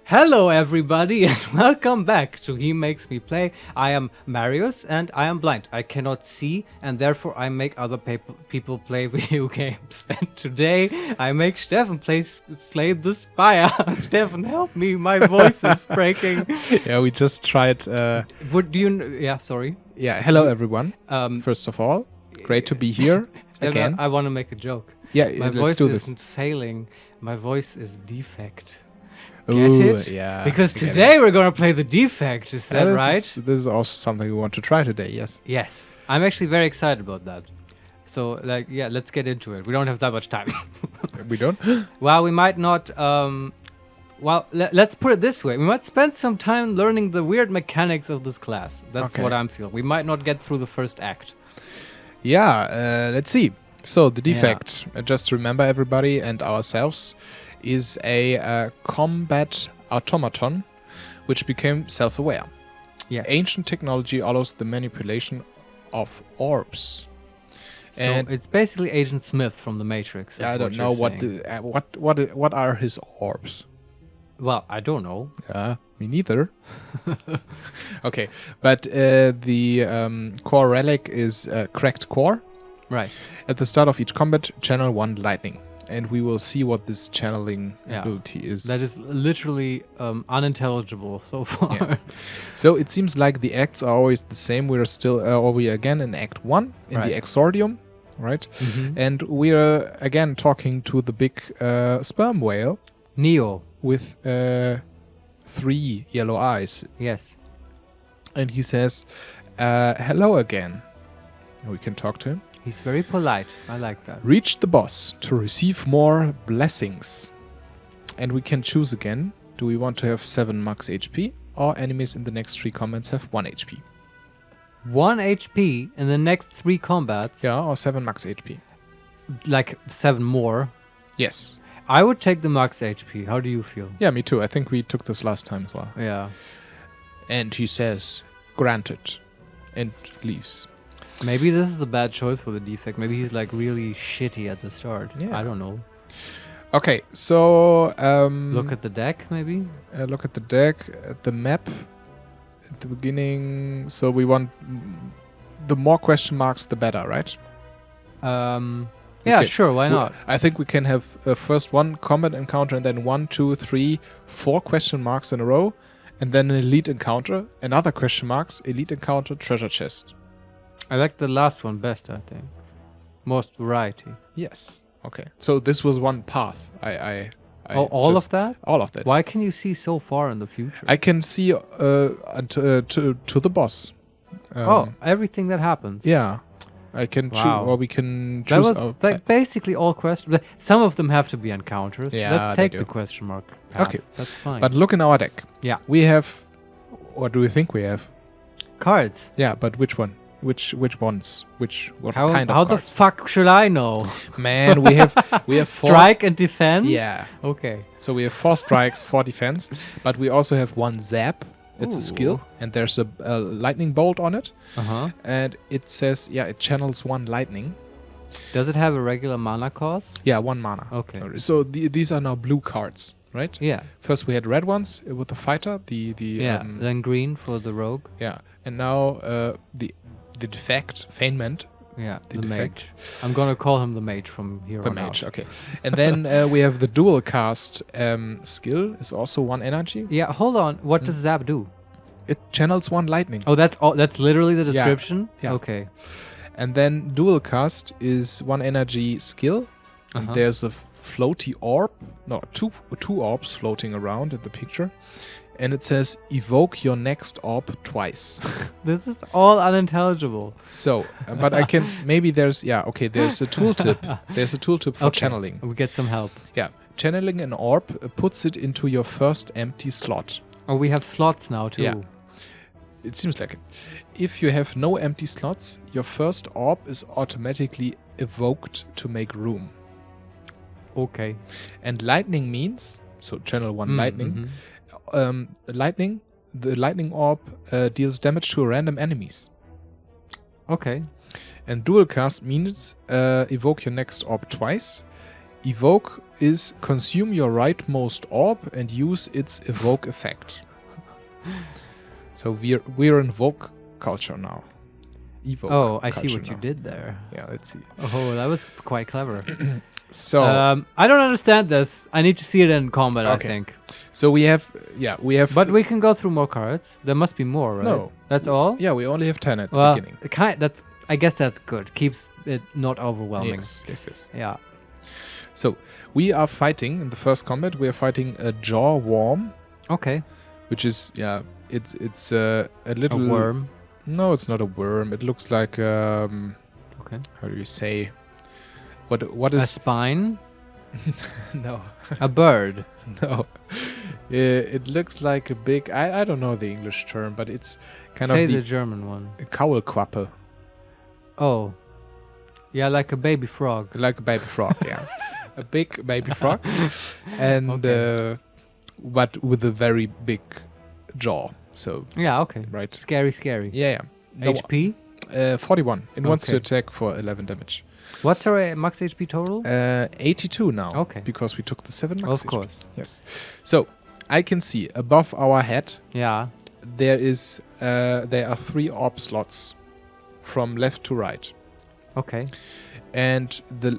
Hello everybody and welcome back to HeMakesMePlay. I am Marius and I am blind. I cannot see and therefore I make other people play video games. And today I make Stefan slay the Spire. Stefan, help me, my voice is breaking. Yeah, we just tried... sorry. Yeah, hello everyone. First of all, great to be here again. I want to make a joke. Yeah, my let's voice do this. isn't failing. My voice is Defect. Ooh, Get it? yeah. Because today we're going to play the Defect, is that right? This is also something we want to try today, yes. Yes. I'm actually very excited about that. So, let's get into it. We don't have that much time. We don't? Well, we might not... let's put it this way. We might spend some time learning the weird mechanics of this class. That's what I'm feeling. We might not get through the first act. Yeah, let's see. So, the Defect, just remember everybody and ourselves, is a combat automaton which became self-aware. Yes. Ancient technology allows the manipulation of orbs. So it's basically Agent Smith from the Matrix. I don't know what are his orbs. Well, I don't know. Me neither. Okay, but the core relic is cracked core. Right. At the start of each combat, channel 1 lightning. And we will see what this channeling ability is. That is literally unintelligible so far. Yeah. So it seems like the acts are always the same. We're still, we again in Act 1 in the Exordium, right? Mm-hmm. And we're again talking to the big sperm whale. Neo. With 3 yellow eyes. Yes. And he says, hello again. We can talk to him. He's very polite. I like that. Reach the boss to receive more blessings. And we can choose again. Do we want to have 7 max HP? Or enemies in the next 3 combats have 1 HP? 1 HP in the next 3 combats? Yeah, or 7 max HP. Like 7 more? Yes. I would take the max HP. How do you feel? Yeah, me too. I think we took this last time as well. Yeah. And he says, granted. And leaves. Maybe this is a bad choice for the Defect. Maybe he's like really shitty at the start. Yeah. I don't know. Okay, so... look at the deck, maybe? Look at the deck, at the map at the beginning. So we want... The more question marks, the better, right? Yeah, sure, why not? I think we can have first 1 combat encounter and then 1, 2, 3, 4 question marks in a row. And then an elite encounter, another question marks, elite encounter, treasure chest. I like the last one best, I think. Most variety. Yes. Okay. So this was one path. All of that? All of that. Why can you see so far in the future? I can see to the boss. Everything that happens. Yeah. I can choose, or we can that choose. Was like basically all questions. Some of them have to be encounters. Yeah, let's take the question mark path. Okay. That's fine. But look in our deck. Yeah. We have... What do we think we have? Cards. Yeah, but which one? Which ones? What kind of How cards? the fuck should I know? Man, we have 4... Strike and defend? Yeah. Okay. So we have 4 strikes, 4 defense, but we also have 1 zap. It's a skill, and there's a lightning bolt on it. And it says, it channels 1 lightning. Does it have a regular mana cost? Yeah, 1 mana. Okay. So these are now blue cards, right? Yeah. First we had red ones with the fighter, then green for the rogue. Yeah, and now the defect, feignement. Yeah, the mage. I'm gonna call him the mage from here on out. Okay. And then we have the dual cast skill, is also 1 energy. Yeah, hold on. What does Zap do? It channels 1 lightning. Oh, that's literally the description? Yeah. Okay. And then dual cast is 1 energy skill. And there's a floaty orb. No, two orbs floating around in the picture. And it says, evoke your next orb twice. This is all unintelligible. So, but I can, maybe there's a tooltip. There's a tooltip for channeling. We get some help. Yeah. Channeling an orb puts it into your first empty slot. Oh, we have slots now too. Yeah. It seems like it. If you have no empty slots, your first orb is automatically evoked to make room. Okay. And lightning means, so channel 1 lightning. The lightning orb deals damage to random enemies. Okay. And dual cast means evoke your next orb twice. Evoke is consume your rightmost orb and use its evoke effect. So we're in evoke culture now. Evoke. Oh, I see culture what you now. did there. Yeah, let's see. Oh, that was quite clever. So I don't understand this. I need to see it in combat, Okay. I think. so we have But we can go through more cards. There must be more, right? No. That's all? Yeah, we only have 10 at the Well, beginning. I guess that's good. Keeps it not overwhelming. Yes. Yeah. So we are fighting in the first combat. We are fighting a jaw worm, Okay. which is it's a little A worm. No, it's not a worm. It looks like Okay. how do you say? What A is spine. no A bird. no? It looks like a big. I don't know the English term, but it's kind Say of the the German one. Kaulquappe, Oh. Yeah, like a baby frog. like a baby frog. Yeah, a big baby frog, and Okay. but with a very big jaw. So Yeah, okay. right. Scary. Yeah. No, HP? 41. It wants to Okay. attack for 11 damage. What's our max HP total? 82 now. Okay. Because we took the 7 max Of HP. course. Yes. So I can see above our head Yeah. there are 3 orb slots from left to right, Okay. and the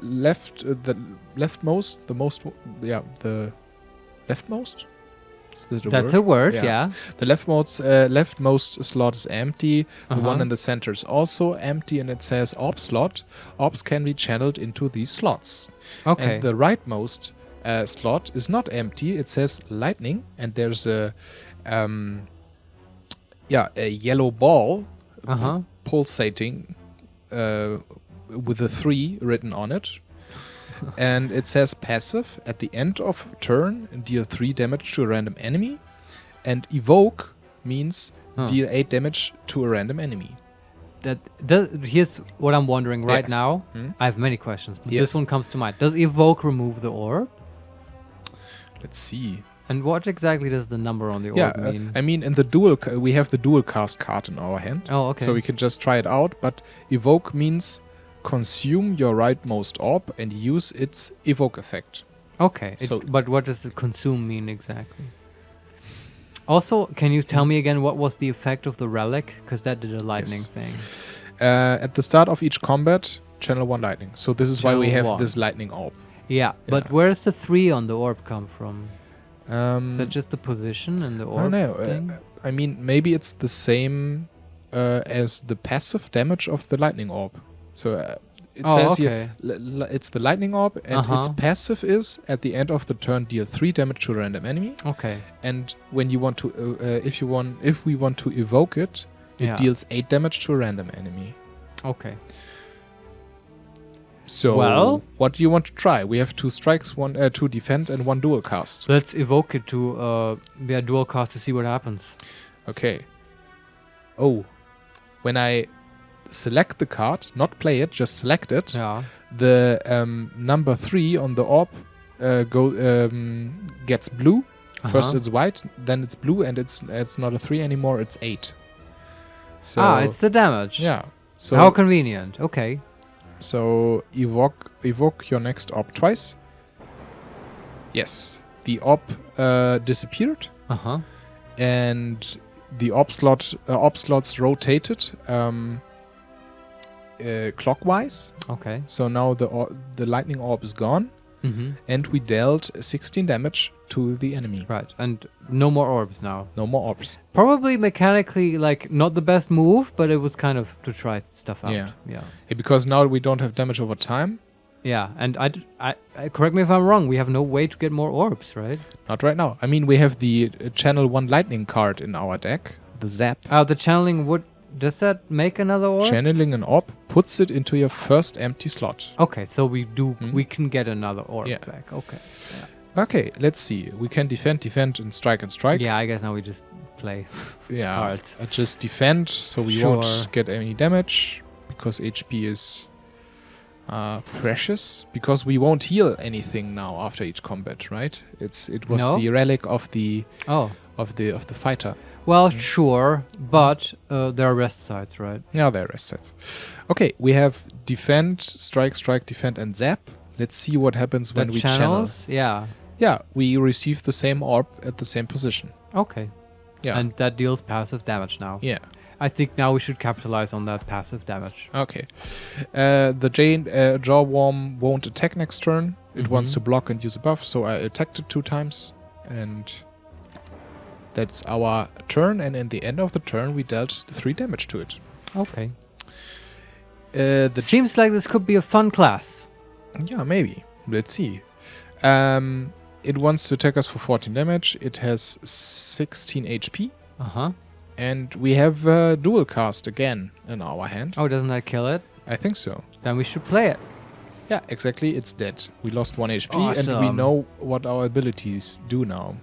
leftmost. Is that a That's word? a word, Yeah. yeah. The leftmost slot is empty. The one Uh-huh. in the center is also empty, and it says orb slot. Orbs can be channeled into these slots. Okay. And the rightmost slot is not empty. It says lightning, and there's a yellow ball Uh-huh. pulsating with a 3 written on it. And it says passive at the end of turn, deal 3 damage to a random enemy. And evoke means deal 8 damage to a random enemy. Here's what I'm wondering right Yes. now. Hmm? I have many questions, but Yes. this one comes to mind. Does evoke remove the orb? Let's see. And what exactly does the number on the Yeah, orb mean? I mean, in the we have the dual cast card in our hand. Oh, okay. So we can just try it out. But evoke means consume your rightmost orb and use its evoke effect. Okay. So- But what does the consume mean exactly? Also, can you tell me again what was the effect of the relic? Because that did a lightning Yes. thing. At the start of each combat, channel 1 lightning. So this is why we Channel have 1. this lightning orb. Yeah, but Yeah. where does the 3 on the orb come from? Is that I just the position and the don't orb know. thing? I mean, maybe it's the same as the passive damage of the lightning orb. So it says here it's the lightning orb, and its passive is at the end of the turn deal 3 damage to a random enemy. Okay. And when you want to, if we want to evoke it, it Yeah. deals 8 damage to a random enemy. Okay. So, Well- what do you want to try? We have 2 strikes, 2 defend, and 1 dual cast. Let's evoke it to be a dual cast to see what happens. Okay. Oh, when I select the card, not play it, just select it, Yeah. the number 3 on the orb gets blue. First it's white, then it's blue, and it's not a 3 anymore, it's 8. So it's the damage. yeah. So How convenient. Okay. So evoke your next orb twice. Yes, the orb disappeared, Uh-huh. and the orb slots rotated clockwise. Okay. So now the lightning orb is gone, Mm-hmm. and we dealt 16 damage to the enemy. Right. And no more orbs now. No more orbs. Probably mechanically, like, not the best move, but it was kind of to try stuff out. Yeah. Yeah. Yeah, because now we don't have damage over time. Yeah. And I correct me if I'm wrong. We have no way to get more orbs, right? Not right now. I mean, we have the channel 1 lightning card in our deck, the Zap. The channeling would. Does that make another orb? Channeling an orb puts it into your first empty slot. Okay, so we can get another orb Yeah. back. Okay. Okay, let's see. We can defend, and strike, and strike. Yeah, I guess now we just play Yeah. cards. Just defend, so we Sure. won't get any damage, because HP is precious. Because we won't heal anything now after each combat, right? It was No? the relic of the Oh. fighter. Well, sure, but there are rest sites, right? Yeah, there are rest sets. Okay, we have defend, strike, defend, and zap. Let's see what happens when The we channel. channels? Yeah. Yeah, we receive the same orb at the same position. Okay. Yeah. And that deals passive damage now. Yeah. I think now we should capitalize on that passive damage. Okay. The Jawworm won't attack next turn. It wants to block and use a buff, so I attacked it 2 times. And that's our turn. And in the end of the turn, we dealt 3 damage to it. Okay. The Seems like this could be a fun class. Yeah, maybe. Let's see. It wants to attack us for 14 damage. It has 16 HP. Uh-huh. And we have dual cast again in our hand. Oh, doesn't that kill it? I think so. Then we should play it. Yeah, exactly. It's dead. We lost 1 HP and we Awesome. know what our abilities do now.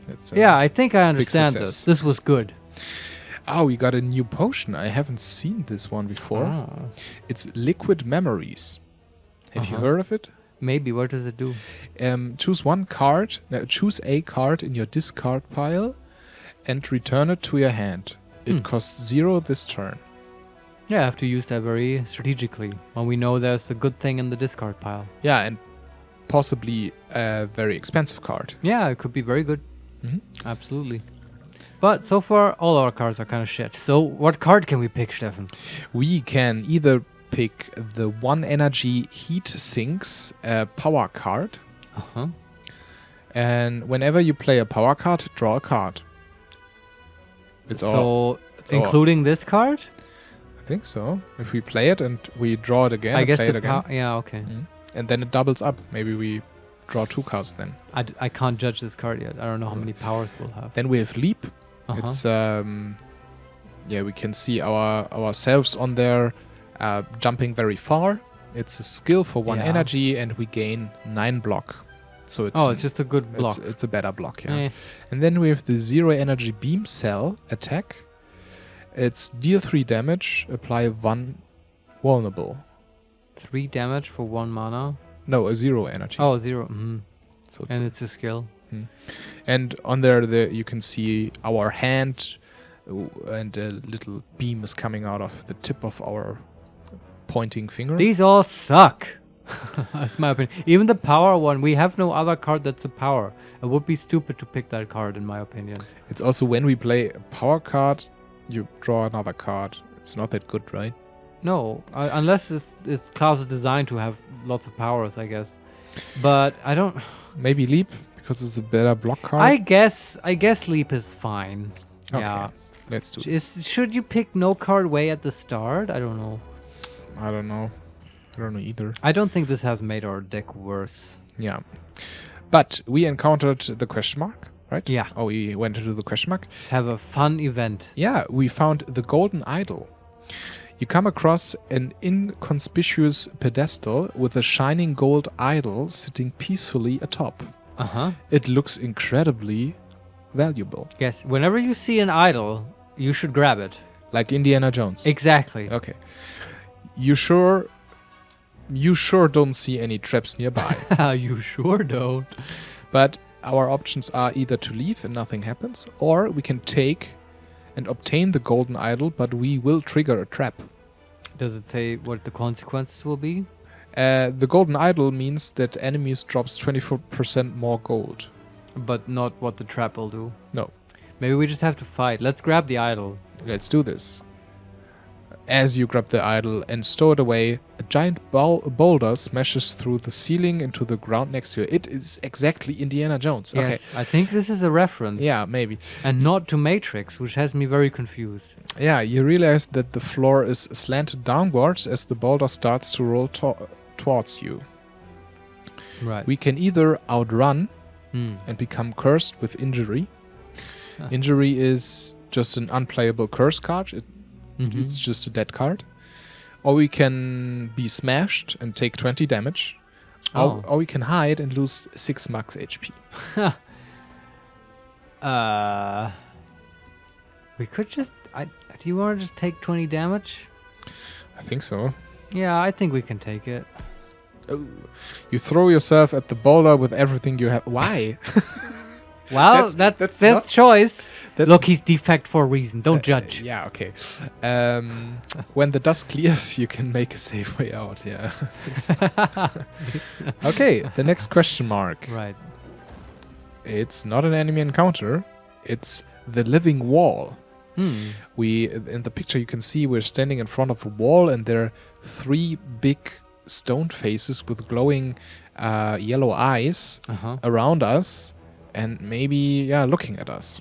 That's, Yeah, I think I understand success. this. This was good. Oh, we got a new potion. I haven't seen this one before. Oh. It's Liquid Memories. Have you Uh-huh. heard of it? Maybe. What does it do? Choose a card in your discard pile and return it to your hand. It costs 0 this turn. Yeah, I have to use that very strategically when we know there's a good thing in the discard pile. Yeah, and possibly a very expensive card. Yeah, it could be very good. Mhm. Absolutely. But so far, all our cards are kind of shit. So what card can we pick, Stefan? We can either pick the 1 energy Heat Sinks power card. Uh-huh. And whenever you play a power card, draw a card. It's all. So, it's all. including this card? I think so. If we play it and we draw it again, I and guess play it the again, yeah, okay. and then it doubles up. Maybe we draw 2 cards then. I can't judge this card yet. I don't know how many powers we'll have. Then we have Leap. Uh-huh. It's yeah, we can see ourselves on there jumping very far. It's a skill for 1 Yeah. energy, and we gain 9 block. So it's Oh, it's just a good block. It's a better block, yeah. Eh. And then we have the 0 energy beam cell attack. It's deal 3 damage, apply 1 vulnerable. 3 damage for 1 mana. No, a 0 energy. Oh, 0. Mm. So it's And it's a skill. and on there you can see our hand, and a little beam is coming out of the tip of our pointing finger. These all suck. That's my opinion. Even the power one, we have no other card that's a power. It would be stupid to pick that card, in my opinion. It's also when we play a power card, you draw another card. It's not that good, right? No, unless this class is designed to have lots of powers, I guess. But I don't. Maybe Leap, because it's a better block card. I guess Leap is fine. Okay, Yeah. let's do this. Should you pick no card way at the start? I don't know. I don't know. I don't know either. I don't think this has made our deck worse. Yeah. But we encountered the question mark, right? Yeah. Oh, we went into the question mark. Have a fun event. Yeah, we found the golden idol. You come across an inconspicuous pedestal with a shining gold idol sitting peacefully atop. Uh-huh. It looks incredibly valuable. Yes. Whenever you see an idol, you should grab it. Like Indiana Jones. Exactly. Okay. You sure don't see any traps nearby. You sure don't. But our options are either to leave and nothing happens, or we can take and obtain the golden idol, but we will trigger a trap. Does it say what the consequences will be? The golden idol means that enemies drops 24% more gold. But not what the trap will do. No. Maybe we just have to fight. Let's grab the idol. Let's do this. As you grab the idol and stow it away, a giant boulder smashes through the ceiling into the ground next to it. It is exactly Indiana Jones. Yes, Okay. I think this is a reference. Yeah, maybe. And not to Matrix, which has me very confused. Yeah, you realize that the floor is slanted downwards as the boulder starts to roll towards you. Right. We can either outrun Hmm. and become cursed with injury. Huh. Injury is just an unplayable curse card. Mhm. It's just a dead card. Or we can be smashed and take 20 damage. Oh. Or we can hide and lose 6 max HP. We could just... do you want to just take 20 damage? I think so. Yeah, I think we can take it. Oh. You throw yourself at the boulder with everything you have. Why? Well, that's choice. that's- Look, he's defect for a reason. Don't judge. Yeah, okay. When the dust clears, you can make a safe way out. Yeah. Okay, the next question mark. Right. It's not an enemy encounter. It's the living wall. In the picture you can see we're standing in front of a wall, and there are 3 big stone faces with glowing yellow eyes around us, and maybe looking at us.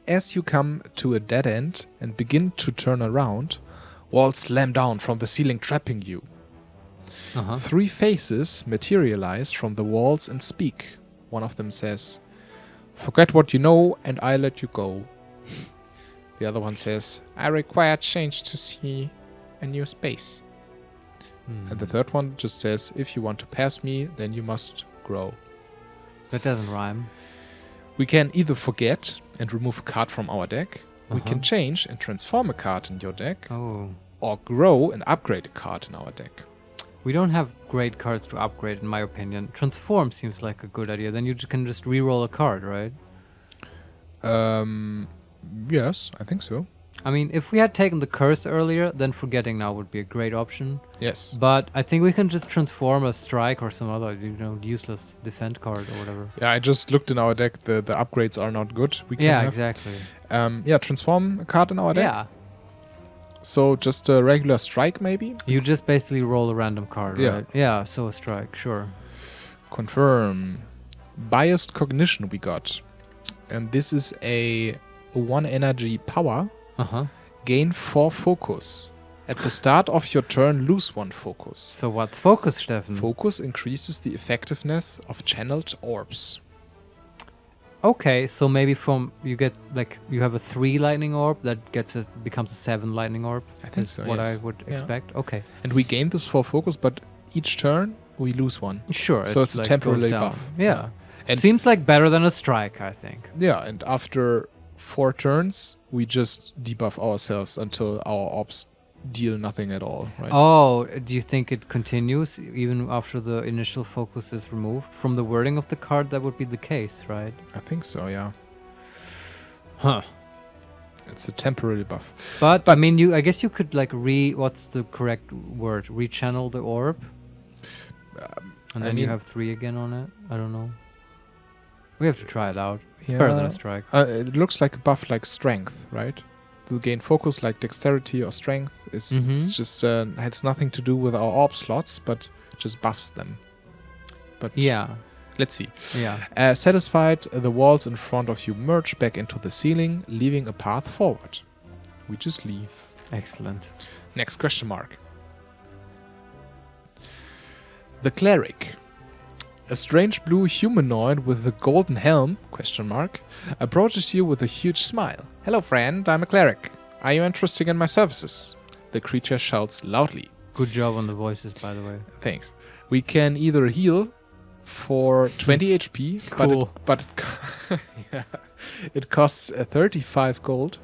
As you come to a dead end and begin to turn around, walls slam down from the ceiling, trapping you. 3 faces materialize from the walls and speak. One of them says, "Forget what you know and I let you go." The other one says, "I require change to see a new space." And the third one just says, "If you want to pass me, then you must grow." That doesn't rhyme. We can either forget and remove a card from our deck, we can change and transform a card in your deck, or grow and upgrade a card in our deck. We don't have great cards to upgrade, in my opinion. Transform seems like a good idea. Then you can just re-roll a card, right? Yes, I think so. I mean, if we had taken the curse earlier, then forgetting now would be a great option. Yes. But I think we can just transform a strike or some other, useless defend card or whatever. Yeah, I just looked in our deck. The upgrades are not good. We can have. Exactly. Transform a card in our deck. Yeah. So just a regular strike, maybe? You just basically roll a random card, right? Yeah, so a strike, sure. Confirm. Biased Cognition we got. And this is a 1 energy power. Gain 4 focus. At the start of your turn, lose 1 focus. So what's focus, Steffen? Focus increases the effectiveness of channeled orbs. Okay, so maybe you have a 3 lightning orb that becomes a 7 lightning orb. I think so. What yes. I would expect. Okay. And we gain this 4 focus, but each turn we lose 1. Sure. So it's a temporary buff. Yeah. And seems like better than a strike, I think. Yeah, and after 4 turns, we just debuff ourselves until our orbs deal nothing at all, right? Oh, do you think it continues even after the initial focus is removed? From the wording of the card, that would be the case, right? I think so, yeah. Huh. It's a temporary buff. But I mean, I guess you could what's the correct word? Rechannel the orb? And then you have 3 again on it? I don't know. We have to try it out. It's better than a strike. It looks like a buff like strength, right? To gain focus like dexterity or strength. It's just has nothing to do with our orb slots, but just buffs them. But yeah. Let's see. Yeah. Satisfied, the walls in front of you merge back into the ceiling, leaving a path forward. We just leave. Excellent. Next question mark. The Cleric. A strange blue humanoid with a golden helm, question mark, approaches you with a huge smile. "Hello friend, I'm a cleric. Are you interested in my services?" The creature shouts loudly. Good job on the voices, by the way. Thanks. We can either heal for 20 HP, cool. but it costs 35 gold,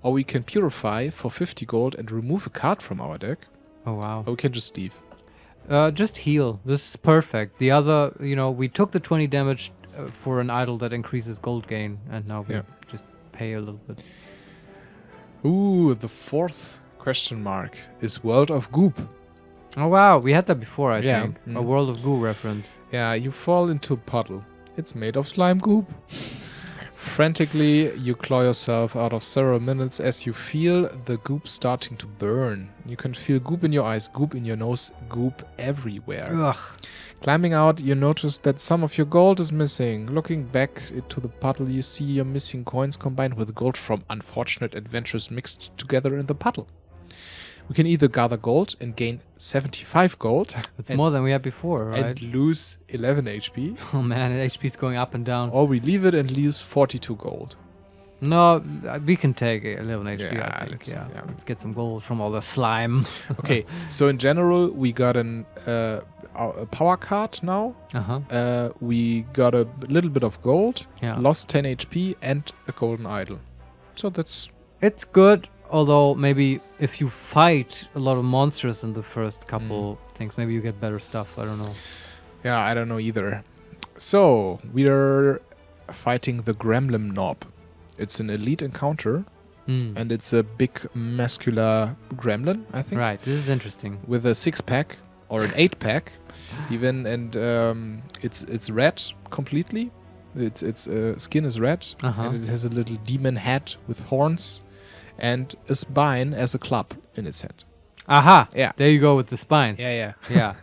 or we can purify for 50 gold and remove a card from our deck. Oh wow. Or we can just leave. Just heal. This is perfect. The other, we took the 20 damage for an idol that increases gold gain, and now we just pay a little bit. Ooh, the 4th question mark is World of Goop. Oh wow, we had that before, I think. A World of Goo reference. Yeah, you fall into a puddle. It's made of slime goop. Frantically, you claw yourself out of several minutes as you feel the goop starting to burn. You can feel goop in your eyes, goop in your nose, goop everywhere. Ugh. Climbing out, you notice that some of your gold is missing. Looking back into the puddle, you see your missing coins combined with gold from unfortunate adventures mixed together in the puddle. We can either gather gold and gain 75 gold. That's more than we had before, right? And lose 11 HP. Oh man, HP is going up and down. Or we leave it and lose 42 gold. No, we can take 11 HP, Yeah, I think. let's- Let's get some gold from all the slime. Okay, so in general, we got a power card now. We got a little bit of gold, lost 10 HP, and a golden idol. So that's... It's good, although maybe if you fight a lot of monsters in the first couple things, maybe you get better stuff. I don't know. Yeah, I don't know either. So, we're fighting the Gremlin Knob. It's an elite encounter, and it's a big muscular gremlin, I think. Right, this is interesting. With a 6-pack or an 8-pack, even, and it's red completely. Its skin is red, and it has a little demon head with horns, and a spine as a club in its head. Aha! Yeah. There you go with the spines. Yeah. Yeah.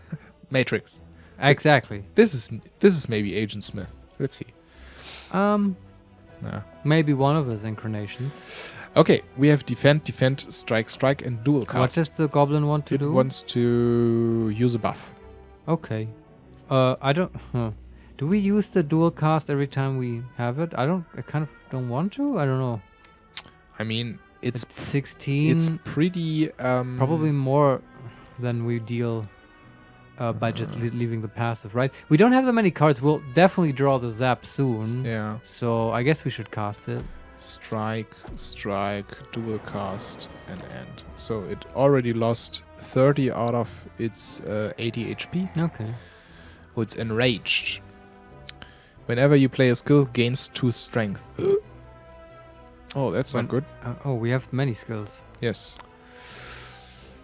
Matrix. Exactly. This is maybe Agent Smith. Let's see. Maybe one of his incarnations. Okay, we have defend, strike, and dual cast. What does the goblin want to do? It wants to use a buff. Okay. I don't. Do we use the dual cast every time we have it? I kind of don't want to. I don't know. I mean, it's 16. It's pretty. Probably more than we deal by just leaving the passive, right? We don't have that many cards. We'll definitely draw the zap soon. Yeah. So I guess we should cast it. Strike, dual cast, and end. So it already lost 30 out of its 80 HP. Okay. Oh, it's enraged. Whenever you play a skill, gains 2 strength. Oh, that's not good. We have many skills. Yes.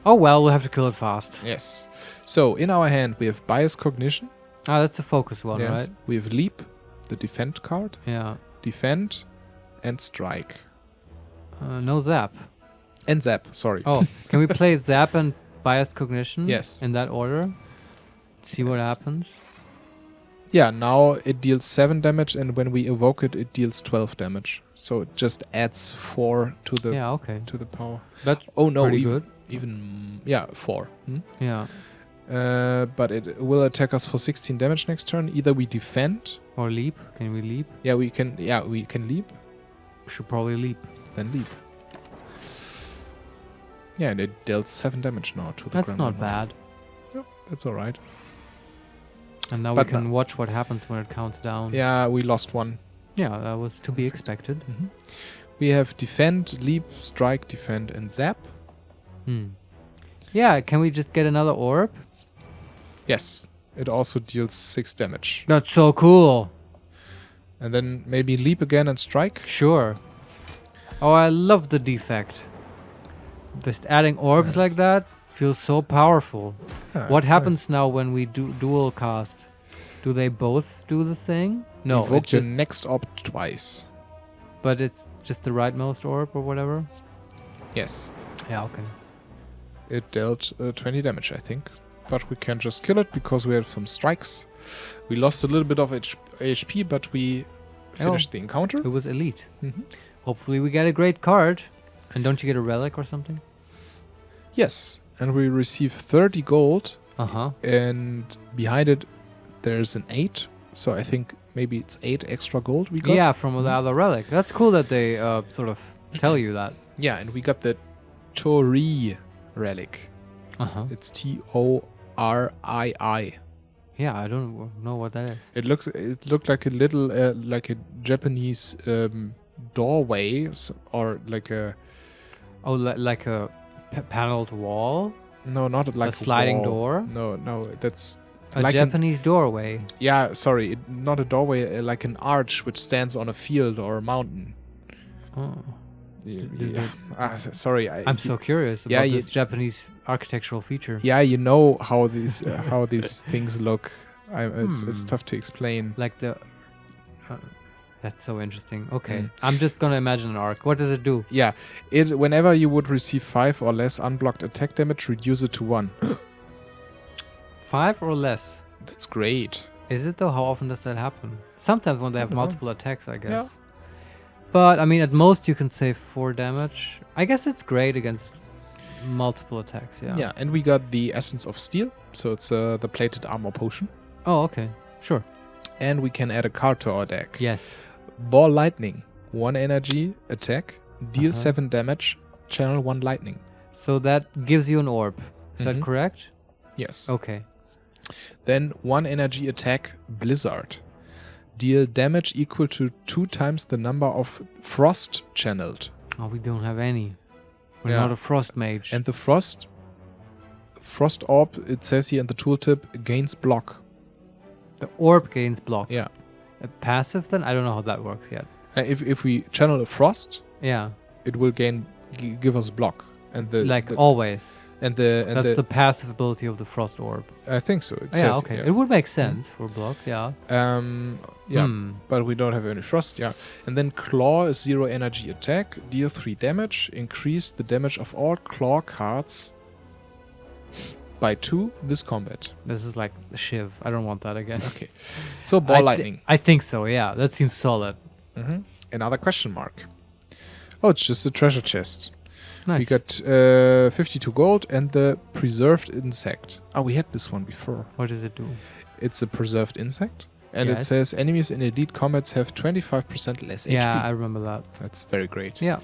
Oh well, we'll have to kill it fast. Yes. So in our hand we have bias cognition. Ah, that's the focus one, right? We have leap, the defend card. Yeah. Defend and strike. No zap. And zap, sorry. Oh, can we play zap and biased cognition? Yes. In that order? See what happens? Yeah, now it deals 7 damage, and when we evoke it, it deals 12 damage. So it just adds 4 to the to the power. That's pretty good. Even 4. Yeah. But it will attack us for 16 damage next turn. Either we defend or leap. Can we leap? Yeah, we can. Yeah, we can leap. We should probably leap. Then leap. Yeah, and it dealt 7 damage now to the That's not bad. Yep, that's all right. And now we can watch what happens when it counts down. Yeah, we lost 1. Yeah, that was to be expected. We have defend, leap, strike, defend, and zap. Yeah, can we just get another orb? Yes, it also deals 6 damage. That's so cool. And then maybe leap again and strike. Sure. Oh, I love the defect. Just adding orbs like that feels so powerful. Yeah, what happens now when we do dual cast? Do they both do the thing? No, evoke the next orb twice. But it's just the rightmost orb or whatever? Yes. Yeah, okay. It dealt 20 damage, I think. But we can just kill it because we have some strikes. We lost a little bit of HP, but we finished the encounter. It was elite. Hopefully we get a great card. And don't you get a relic or something? Yes. And we receive 30 gold. And behind it, there's an 8. So I think maybe it's 8 extra gold we got. Yeah, from the other relic. That's cool that they sort of tell you that. Yeah, and we got the Torii Relic. It's Torii. Yeah, I don't know what that is. It looked like a little like a Japanese doorway or like a like a paneled wall. No, not like a sliding wall. door. No, that's a like Japanese doorway. Yeah, sorry, not a doorway, like an arch which stands on a field or a mountain. Oh. Sorry, I'm so curious about this Japanese architectural feature. Yeah, you know how these things look. It's tough to explain. Like the. That's so interesting. Okay, I'm just gonna imagine an arc. What does it do? Yeah, whenever you would receive 5 or less unblocked attack damage, reduce it to 1. 5 or less. That's great. Is it though? How often does that happen? Sometimes when they have multiple attacks, I guess. Yeah. But I mean, at most you can say 4 damage. I guess it's great against multiple attacks. Yeah. Yeah, and we got the Essence of Steel, so it's the plated armor potion. Oh, okay, sure. And we can add a card to our deck. Yes. Ball Lightning, 1 energy attack, deal 7 damage, channel 1 lightning. So that gives you an orb. Is that correct? Yes. Okay. Then 1 energy attack, Blizzard. Deal damage equal to 2 times the number of frost channeled. Oh, we don't have any. We're not a frost mage. And the frost orb, it says here in the tooltip, gains block. The orb gains block. Yeah. passive then? I don't know how that works yet. If we channel a frost, Yeah. it will give us block, and always. That's That's the passive ability of the frost orb. I think so. It Yeah, says, okay. It would make sense for block, yeah. Yeah, but we don't have any frost, yeah. And then claw is 0 energy attack, deal 3 damage, increase the damage of all claw cards by 2 this combat. This is like a shiv. I don't want that again. Okay. So ball lightning. I think so, yeah. That seems solid. Another question mark. Oh, it's just a treasure chest. Nice. We got 52 gold and the preserved insect. Oh, we had this one before. What does it do? It's a preserved insect. And it Yes. says enemies in elite combats have 25% less HP. Yeah, I remember that. That's very great. Yeah.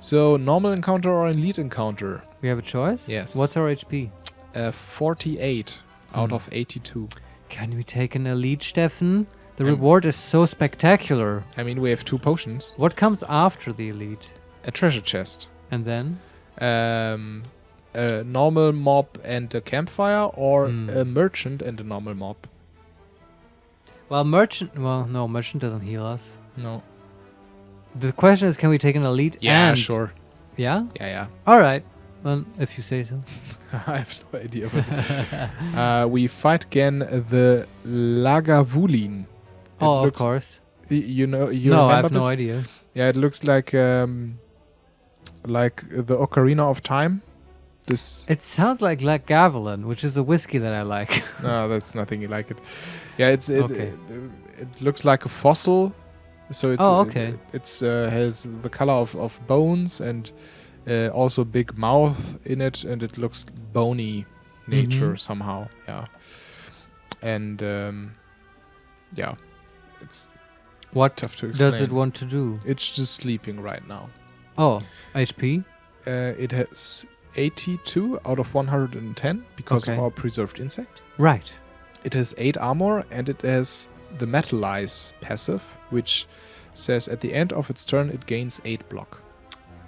So, normal encounter or elite encounter? We have a choice? Yes. What's our HP? 48 out of 82. Can we take an elite, Steffen? The reward is so spectacular. I mean, we have 2 potions. What comes after the elite? A treasure chest. And then? A normal mob and a campfire, or a merchant and a normal mob. Well, merchant doesn't heal us. No. The question is, can we take an elite Yeah, and... sure. Yeah? Yeah. All right. If you say so. I have no idea. We fight again the Lagavulin. Of course. You No, remember I have this? no idea. Yeah, it looks like the Ocarina of Time. It sounds like Lagavulin, which is a whiskey that I like. No, that's nothing like it. Yeah, Okay. It looks like a fossil. So it's okay. It's has the color of bones and also big mouth in it, and it looks bony nature somehow. Yeah. And yeah, it's What tough to explain. does it want to do? It's just sleeping right now. Oh, HP? It has 82 out of 110 because of Okay. our preserved insect. Right. It has 8 armor, and it has the Metalize passive, which says at the end of its turn it gains 8 block.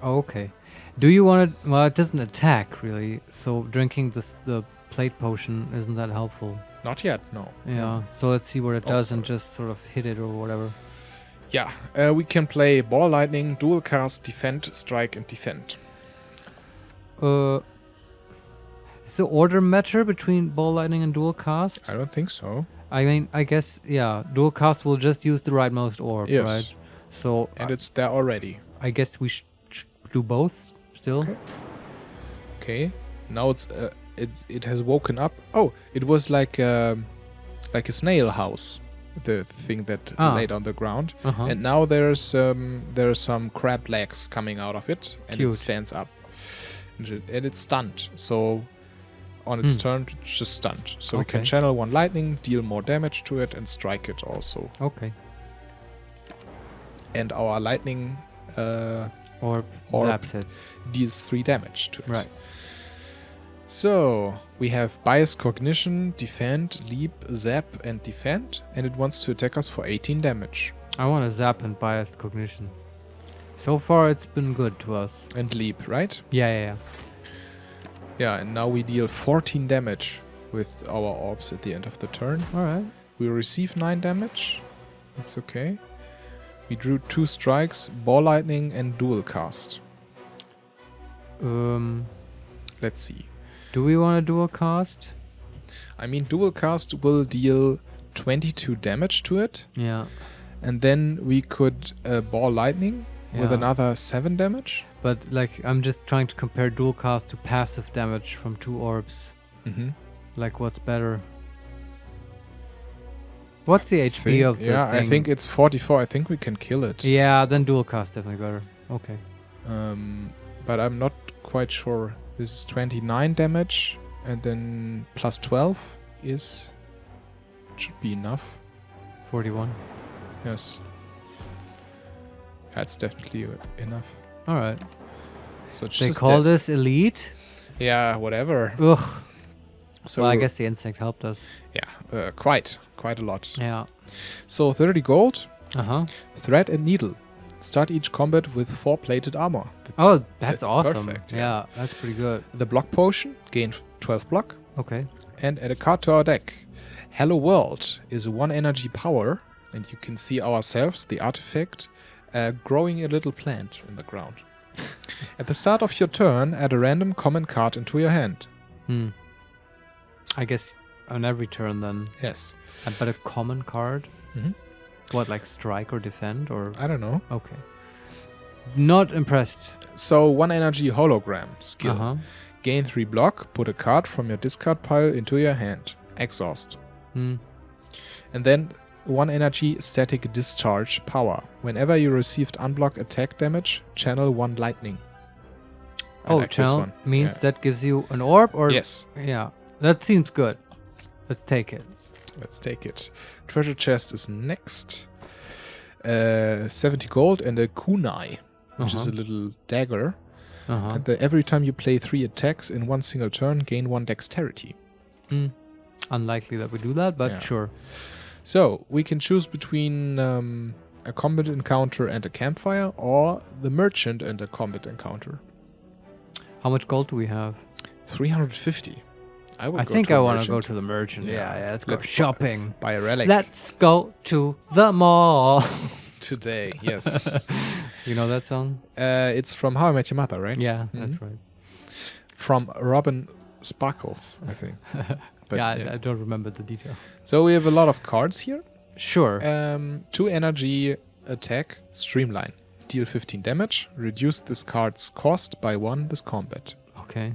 Okay. Do you want to... Well, it doesn't attack, really. So drinking the plate potion, isn't that helpful? Not yet, no. Yeah. So let's see what it does and sorry. just sort of hit it or whatever. Yeah, we can play Ball Lightning, Dual Cast, Defend, Strike, and Defend. Is the order matter between Ball Lightning and Dual Cast? I don't think so. I mean, I guess, yeah. Dual Cast will just use the rightmost orb, Yes. right? So And it's there already. I guess we should do both still. Okay. Now it has woken up. Oh, it was like a snail house, the thing that laid on the ground. And now there's some crab legs coming out of it, and Cute. it stands up. And it's stunned. So on its turn, it's just stunned. So we can Okay. channel 1 lightning, deal more damage to it, and strike it also. Okay. And our lightning Or Orb. zaps it. deals 3 damage to it. Right. So we have Bias Cognition, Defend, Leap, Zap, and Defend, and it wants to attack us for 18 damage. I want to zap and biased cognition. So far, it's been good to us. And Leap, right? Yeah. Yeah, and now we deal 14 damage with our orbs at the end of the turn. All right. We receive 9 damage. That's okay. We drew 2 strikes, Ball Lightning, and Dual Cast. Let's see. Do we want to dual cast? I mean, Dual Cast will deal 22 damage to it. Yeah. And then we could Ball Lightning with Yeah. another 7 damage. But like, I'm just trying to compare dual cast to passive damage from 2 orbs. Like, what's better? What's the HP of the thing? I think it's 44. I think we can kill it. Yeah, then dual cast definitely better. Okay. But I'm not quite sure. This is 29 damage, and then plus 12 should be enough. 41. Yes. That's definitely enough. All right. So it's They just call that. this elite? Yeah, whatever. Ugh. So Well, I guess the insect helped us. yeah, quite a lot. Yeah. So 30 gold, Uh-huh. thread and needle. Start each combat with 4 plated armor. Oh, that's awesome. perfect, Yeah, that's pretty good. The block potion, gain 12 block. Okay. And add a card to our deck. Hello World is a 1 energy power. And you can see ourselves, the artifact, growing a little plant in the ground. At the start of your turn, add a random common card into your hand. I guess on every turn then. Yes. But a common card? Mhm. What, like strike or defend? Or I don't know. okay. Not impressed. So 1 energy hologram skill. Uh-huh. Gain 3 block, put a card from your discard pile into your hand. Exhaust. And then 1 energy static discharge power. Whenever you received unblock attack damage, channel 1 lightning. I like this channel one. means Yeah. that gives you an orb or Yes. yeah. That seems good. Let's take it. Let's take it. Treasure chest is next. 70 gold and a kunai, which is a little dagger. And every time you play 3 attacks in one single turn, gain 1 dexterity. Unlikely that we do that, but Yeah. sure. So we can choose between a combat encounter and a campfire, or the merchant and a combat encounter. How much gold do we have? 350. I I think I want to go to the merchant. Yeah, let's go shopping. Buy a relic. Let's go to the mall. Today, yes. You know that song? It's from How I Met Your Mother, right? Yeah, that's right. From Robin Sparkles, I think. But, I don't remember the detail. So we have a lot of cards here. Sure. 2 energy attack, streamline. Deal 15 damage. Reduce this card's cost by 1 this combat. Okay.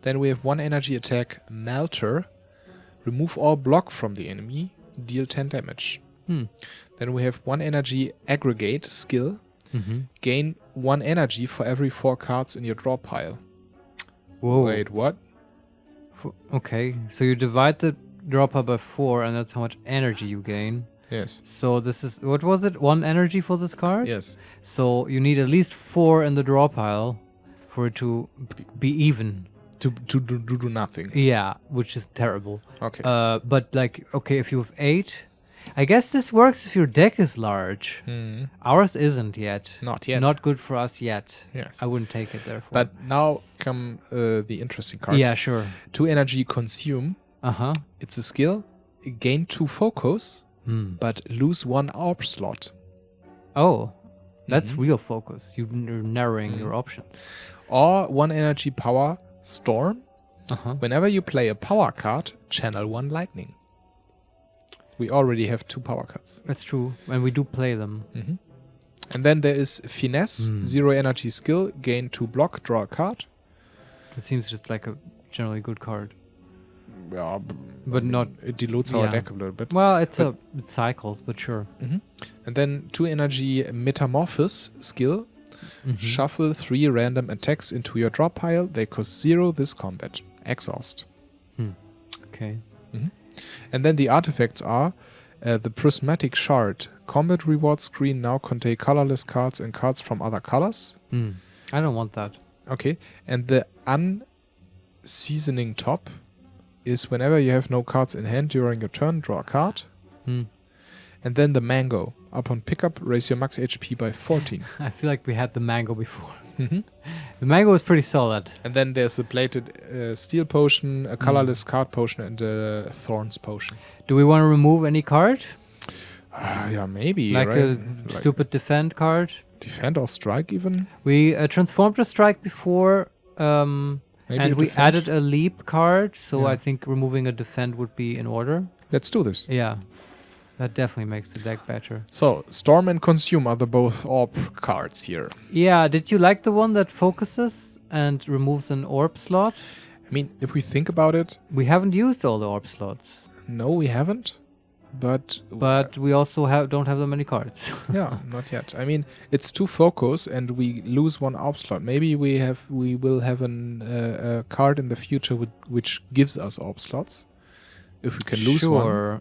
Then we have 1 energy attack, melter. Remove all block from the enemy. Deal 10 damage. Then we have 1 energy aggregate skill. Gain 1 energy for every 4 cards in your draw pile. Whoa. Wait, what? Okay, so you divide the draw pile by 4, and that's how much energy you gain. Yes. So this is, what was it? 1 energy for this card? Yes. So you need at least 4 in the draw pile for it to be even. To do nothing. Yeah, which is terrible. Okay. But like, okay, if you have 8, I guess this works if your deck is large. Ours isn't yet. Not yet. Not good for us yet. Yes. I wouldn't take it therefore. But now come the interesting cards. yeah, sure. 2 energy consume. It's a skill. Gain 2 focus, but lose 1 orb slot. Oh, that's real focus. You're narrowing your options. Or 1 energy power, storm. Whenever you play a power card, channel 1 lightning. We already have 2 power cards. That's true. And we do play them. And then there is finesse, 0 energy skill, gain 2 block, draw a card. It seems just like a generally good card. Yeah, But not... It dilutes our deck a little bit. Well, it cycles, but sure. And then 2 energy metamorphosis skill. Shuffle 3 random attacks into your draw pile. They cost 0 this combat. Exhaust. Okay. And then the artifacts are the prismatic shard. Combat reward screen now contain colorless cards and cards from other colors. I don't want that. Okay. And the unseasoning top is whenever you have no cards in hand during your turn, draw a card. And then the mango. Upon pickup, raise your max HP by 14. I feel like we had the mango before. The mango is pretty solid. And then there's the plated steel potion, a colorless card potion, and a thorns potion. Do we want to remove any card? Yeah, maybe. Like right? a stupid defend card? Defend or strike even? We transformed a strike before, Maybe and we defend? added a leap card, so Yeah. I think removing a defend would be in order. Let's do this. Yeah, that definitely makes the deck better. So, Storm and Consume are the both orb cards here. Yeah, did you like the one that focuses and removes an orb slot? I mean, if we think about it, We haven't used all the orb slots, no, we haven't. But we also don't have that many cards. yeah, not yet. I mean, it's 2 focus, and we lose 1 orb slot. Maybe we will have a card in the future which gives us orb slots. If we can lose one. Sure.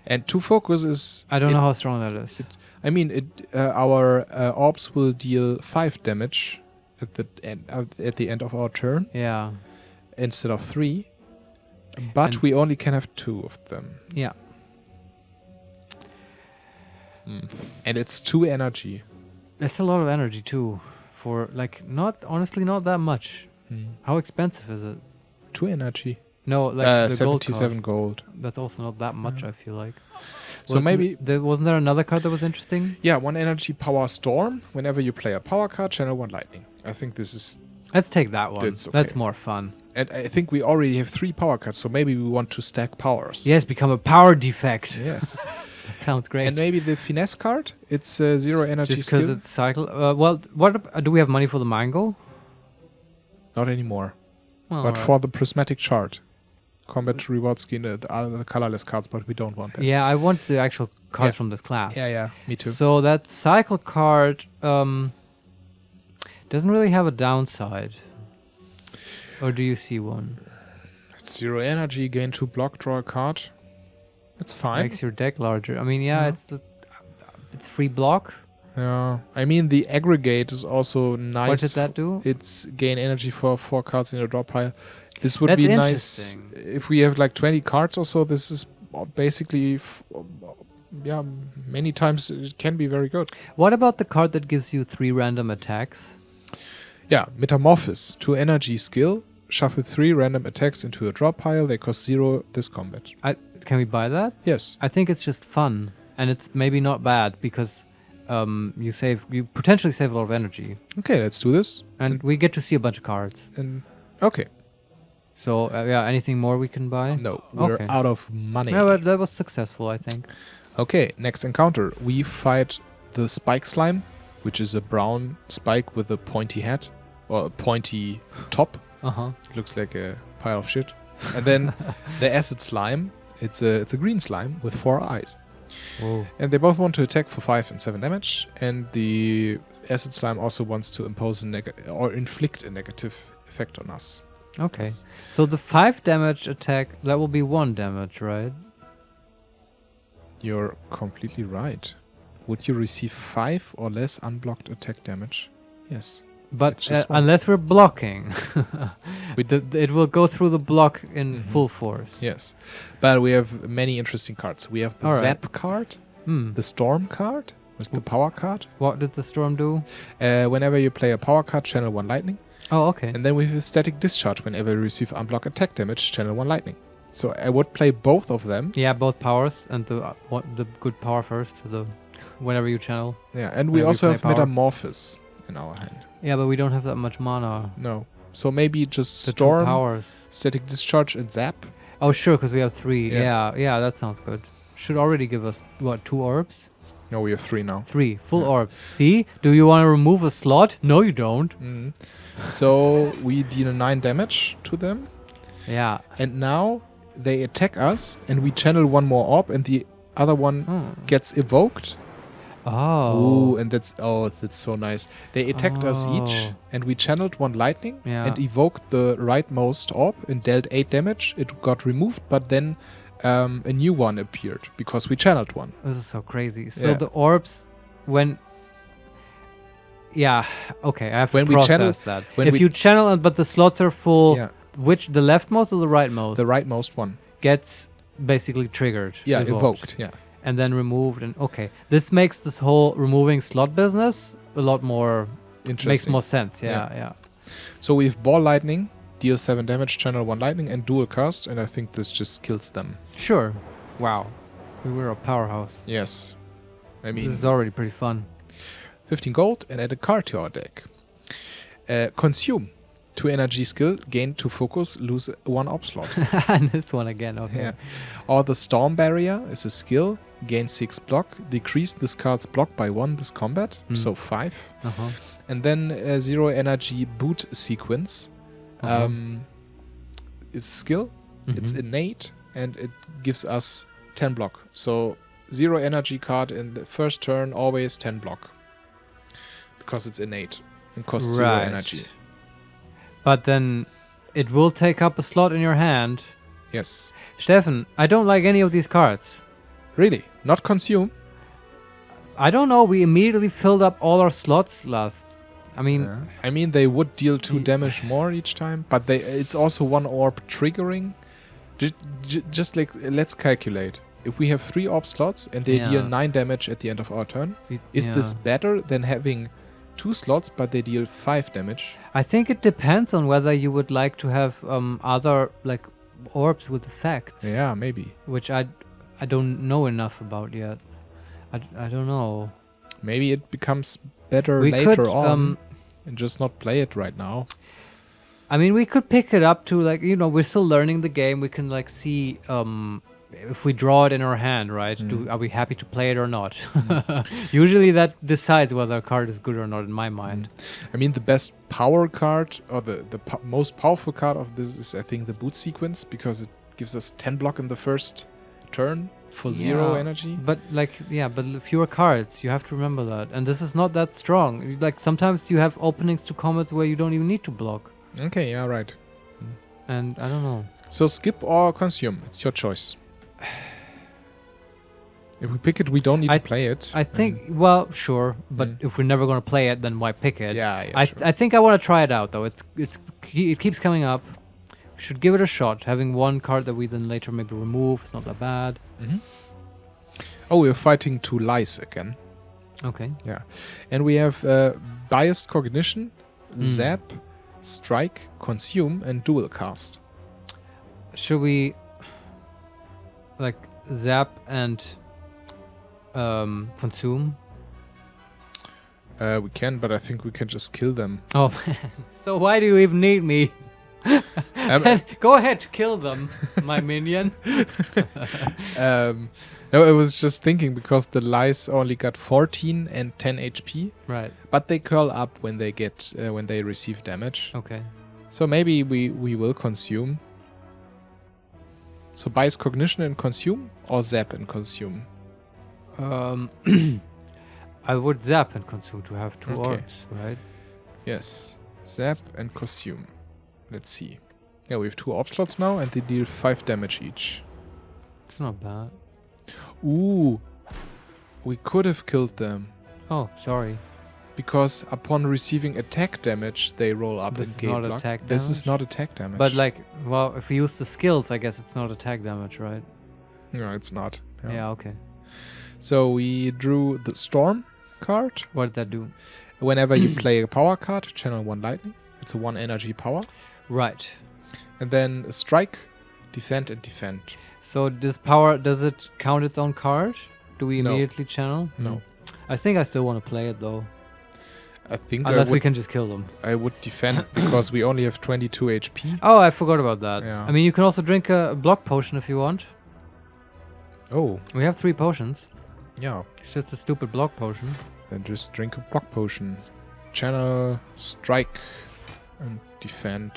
And 2 focus is... I don't know how strong that is. I mean, our orbs will deal 5 damage at the end of our turn Yeah. instead of 3. But we only can have 2 of them. Yeah. And it's 2 energy. That's a lot of energy too. For like honestly not that much. How expensive is it? 2 energy. No, like the gold 77 cost. gold. That's also not that much, I feel like. So maybe... Wasn't there another card that was interesting? Yeah, 1 energy power storm. Whenever you play a power card, channel 1 lightning. I think this is... Let's take that one. That's okay. That's more fun. And I think we already have 3 power cards, so maybe we want to stack powers. Yes, become a power defect. Yes. That sounds great. And maybe the finesse card. It's 0 energy just because it's cycle. Well, do we have money for the mango? Not anymore. Well, But for the prismatic chart. Combat reward scheme, the other colorless cards, but we don't want that. Yeah, I want the actual cards from this class. Yeah, me too. So that cycle card doesn't really have a downside. Or do you see one? It's 0 energy, gain 2 block, draw a card. It's fine. Makes your deck larger. I mean, yeah. It's free block. Yeah, I mean the aggregate is also nice. What did that do? It's gain energy for 4 cards in your draw pile. This would That's be nice if we have like 20 cards or so. This is basically, many times it can be very good. What about the card that gives you 3 random attacks? Yeah, Metamorphosis, 2 energy skill. Shuffle 3 random attacks into a draw pile. They cost 0 this combat. Can we buy that? Yes. I think it's just fun, and it's maybe not bad because you potentially save a lot of energy. Okay, let's do this. And we get to see a bunch of cards. And okay. So anything more we can buy? No, we're out of money. No, but that was successful, I think. Okay, next encounter. We fight the Spike Slime, which is a brown spike with a pointy head or a pointy top. Looks like a pile of shit. And then the Acid Slime. It's a green slime with 4 eyes. Whoa. And they both want to attack for 5 and 7 damage. And the Acid Slime also wants to impose or inflict a negative effect on us. Okay. So the 5 damage attack, that will be 1 damage, right? You're completely right. Would you receive 5 or less unblocked attack damage? Yes. But unless we're blocking, it will go through the block in full force. Yes. But we have many interesting cards. We have the Zap card, the Storm card, with the Power card. What did the Storm do? Whenever you play a Power card, channel 1 Lightning. Oh, okay. And then we have Static Discharge. Whenever you receive unblocked attack damage, channel 1 Lightning. So I would play both of them. Yeah, both powers, and the good power first, whenever you channel. Yeah, and we also have Metamorphosis in our hand. Yeah, but we don't have that much mana. No. So maybe just the Storm, 2 powers. Static Discharge, and Zap. Oh, sure, because we have 3. Yeah, that sounds good. Should already give us, 2 orbs? No, we have 3 now. 3 full orbs. See? Do you want to remove a slot? No, you don't. So we deal 9 damage to them. Yeah. And now they attack us, and we channel 1 more orb, and the other one gets evoked. Oh. Ooh, and that's so nice. They attacked us each, and we channeled 1 lightning and evoked the rightmost orb and dealt 8 damage. It got removed, but then a new one appeared because we channeled 1. This is so crazy. So the orbs, okay, I have to process that. If you channel, but the slots are full, which, the leftmost or the rightmost? The rightmost one. Gets basically triggered. Yeah, evoked, and then removed, and this makes this whole removing slot business a lot more interesting. Makes more sense. Yeah. So we have Ball Lightning, deal 7 damage, channel 1 lightning, and dual cast, and I think this just kills them. Sure. Wow. We were a powerhouse. Yes. I mean, this is already pretty fun. 15 gold and add a card to our deck. Consume. 2 energy skill, gain 2 focus, lose 1 op slot. And this one again, okay. Yeah. Or the Storm Barrier is a skill, gain 6 block, decrease this card's block by 1 this combat, so 5. And then 0 energy boot sequence. It's a skill, it's innate, and it gives us 10 block. So 0 energy card in the first turn, always 10 block. Because it's innate and costs 0 energy. But then it will take up a slot in your hand. Yes. Stefan, I don't like any of these cards. Really? Not consume? I don't know. We immediately filled up all our slots last. I mean, they would deal 2 damage more each time, but it's also 1 orb triggering. Just like, let's calculate. If we have 3 orb slots and they deal 9 damage at the end of our turn, is this better than having 2 slots but they deal 5 damage? I think it depends on whether you would like to have other, like, orbs with effects. Yeah, maybe. Which I don't know enough about yet. I don't know. Maybe it becomes better We later could, on and just not play it right now. I mean, we could pick it up to like, we're still learning the game. We can like see if we draw it in our hand, right? Are we happy to play it or not? Usually that decides whether a card is good or not in my mind. I mean, the best power card or the most powerful card of this is, I think, the boot sequence, because it gives us 10 block in the first turn for 0 energy. But but fewer cards. You have to remember that. And this is not that strong. Like sometimes you have openings to combats where you don't even need to block. Okay, yeah, right. And I don't know. So skip or consume. It's your choice. If we pick it, we don't need to play it. I think, well, sure. But if we're never going to play it, then why pick it? Yeah, sure. I think I want to try it out, though. It keeps coming up. We should give it a shot. Having one card that we then later maybe remove. It's not that bad. Oh, we're fighting 2 lies again. Okay. Yeah. And we have biased cognition, zap, strike, consume, and dual cast. Should we like zap and consume? We can, but I think we can just kill them. Oh man. So why do you even need me? Go ahead, kill them, my minion. No, I was just thinking, because the lies only got 14 and 10 HP. Right. But they curl up when they get when they receive damage. Okay. So maybe we will consume. So bias cognition and consume, or zap and consume? I would zap and consume to have 2 orbs, right? Yes. Zap and consume. Let's see. Yeah, we have 2 orb slots now, and they deal 5 damage each. It's not bad. Ooh. We could have killed them. Oh, sorry. Because upon receiving attack damage, they roll up This in game is not block. attack This damage? is not attack damage. But like, well, if we use the skills, I guess it's not attack damage, right? No, it's not. Yeah, okay. So we drew the Storm card. What did that do? Whenever you play a power card, channel 1 lightning. It's a 1 energy power. Right. And then strike, defend, and defend. So this power, does it count its own card? Do we No. immediately channel? No. I think I still want to play it though. I think Unless we can just kill them. I would defend because we only have 22 HP. Oh, I forgot about that. Yeah. I mean, you can also drink a block potion if you want. Oh, We have 3 potions. yeah. It's just a stupid block potion. Then just drink a block potion. Channel, strike, and defend.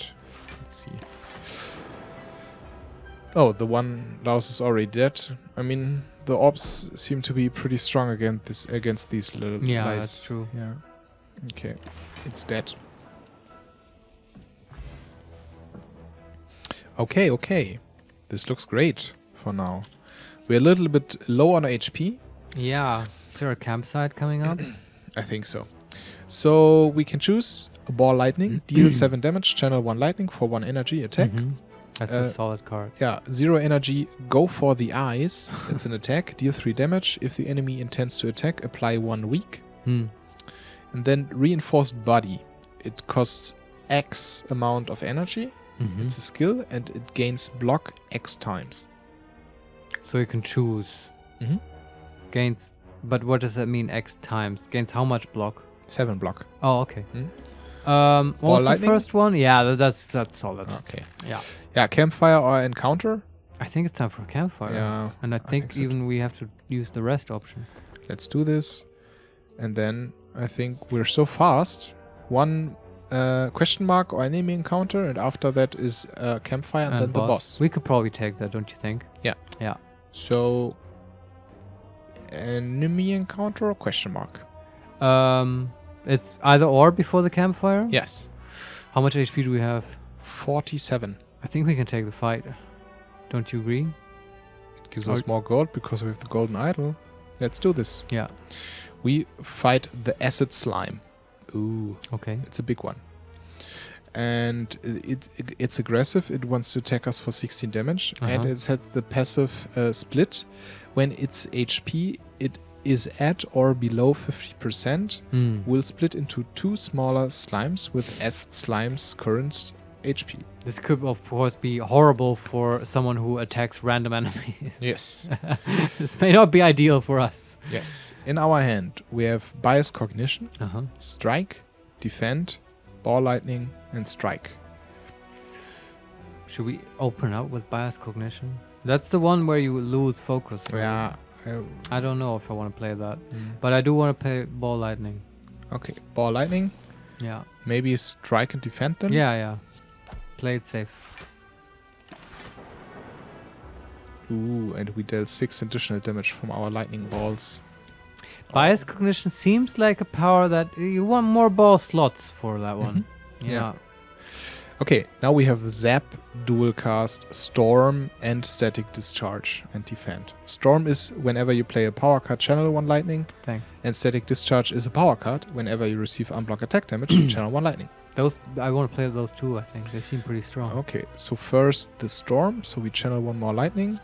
Let's see. Oh, the one Laos is already dead. I mean, the orbs seem to be pretty strong against these little Yeah, lies. that's true. Yeah. Okay. It's dead. Okay. This looks great for now. We're a little bit low on HP. Yeah. Is there a campsite coming up? I think so. So we can choose a ball lightning, deal 7 damage, channel 1 lightning for 1 energy attack. That's a solid card. Yeah, 0 energy, go for the eyes. It's an attack, deal 3 damage. If the enemy intends to attack, apply 1 weak. And then reinforced body. It costs X amount of energy. It's a skill, and it gains block X times. So you can choose. Gains. But what does that mean, X times? Gains how much block? 7 block. Oh, okay. What was the lightning? first one? Yeah, that's solid. Okay. Yeah. Yeah, campfire or encounter. I think it's time for a campfire. Yeah, And I think so even we have to use the rest option. Let's do this. And then I think we're so fast. 1 question mark or enemy encounter, and after that is campfire and then the boss. We could probably take that, don't you think? Yeah. Yeah. So enemy encounter or question mark? It's either or before the campfire. Yes. How much HP do we have? 47. I think we can take the fight. Don't you agree? It gives us more gold because we have the golden idol. Let's do this. Yeah. We fight the acid slime. Ooh. Okay. It's a big one. And it's aggressive. It wants to attack us for 16 damage. And it has the passive split. When its HP it is at or below 50%, will split into 2 smaller slimes with acid slime's current HP. This could, of course, be horrible for someone who attacks random enemies. Yes. This may not be ideal for us. Yes. In our hand, we have Bias Cognition, Strike, Defend, Ball Lightning, and Strike. Should we open up with Bias Cognition? That's the one where you lose focus. Right? Yeah. I don't know if I want to play that. But I do want to play Ball Lightning. Okay. Ball Lightning. Yeah. Maybe Strike and Defend then? Yeah. Play it safe. Ooh, and we dealt 6 additional damage from our lightning balls. Bias Cognition seems like a power that you want more ball slots for that one. Yeah. Okay, now we have Zap, Dual Cast, Storm, and Static Discharge and Defend. Storm is whenever you play a power card, channel 1 lightning. Thanks. And Static Discharge is a power card whenever you receive unblock attack damage, channel 1 lightning. Those I want to play those too, I think. They seem pretty strong. Okay, so first the Storm, so we channel 1 more lightning.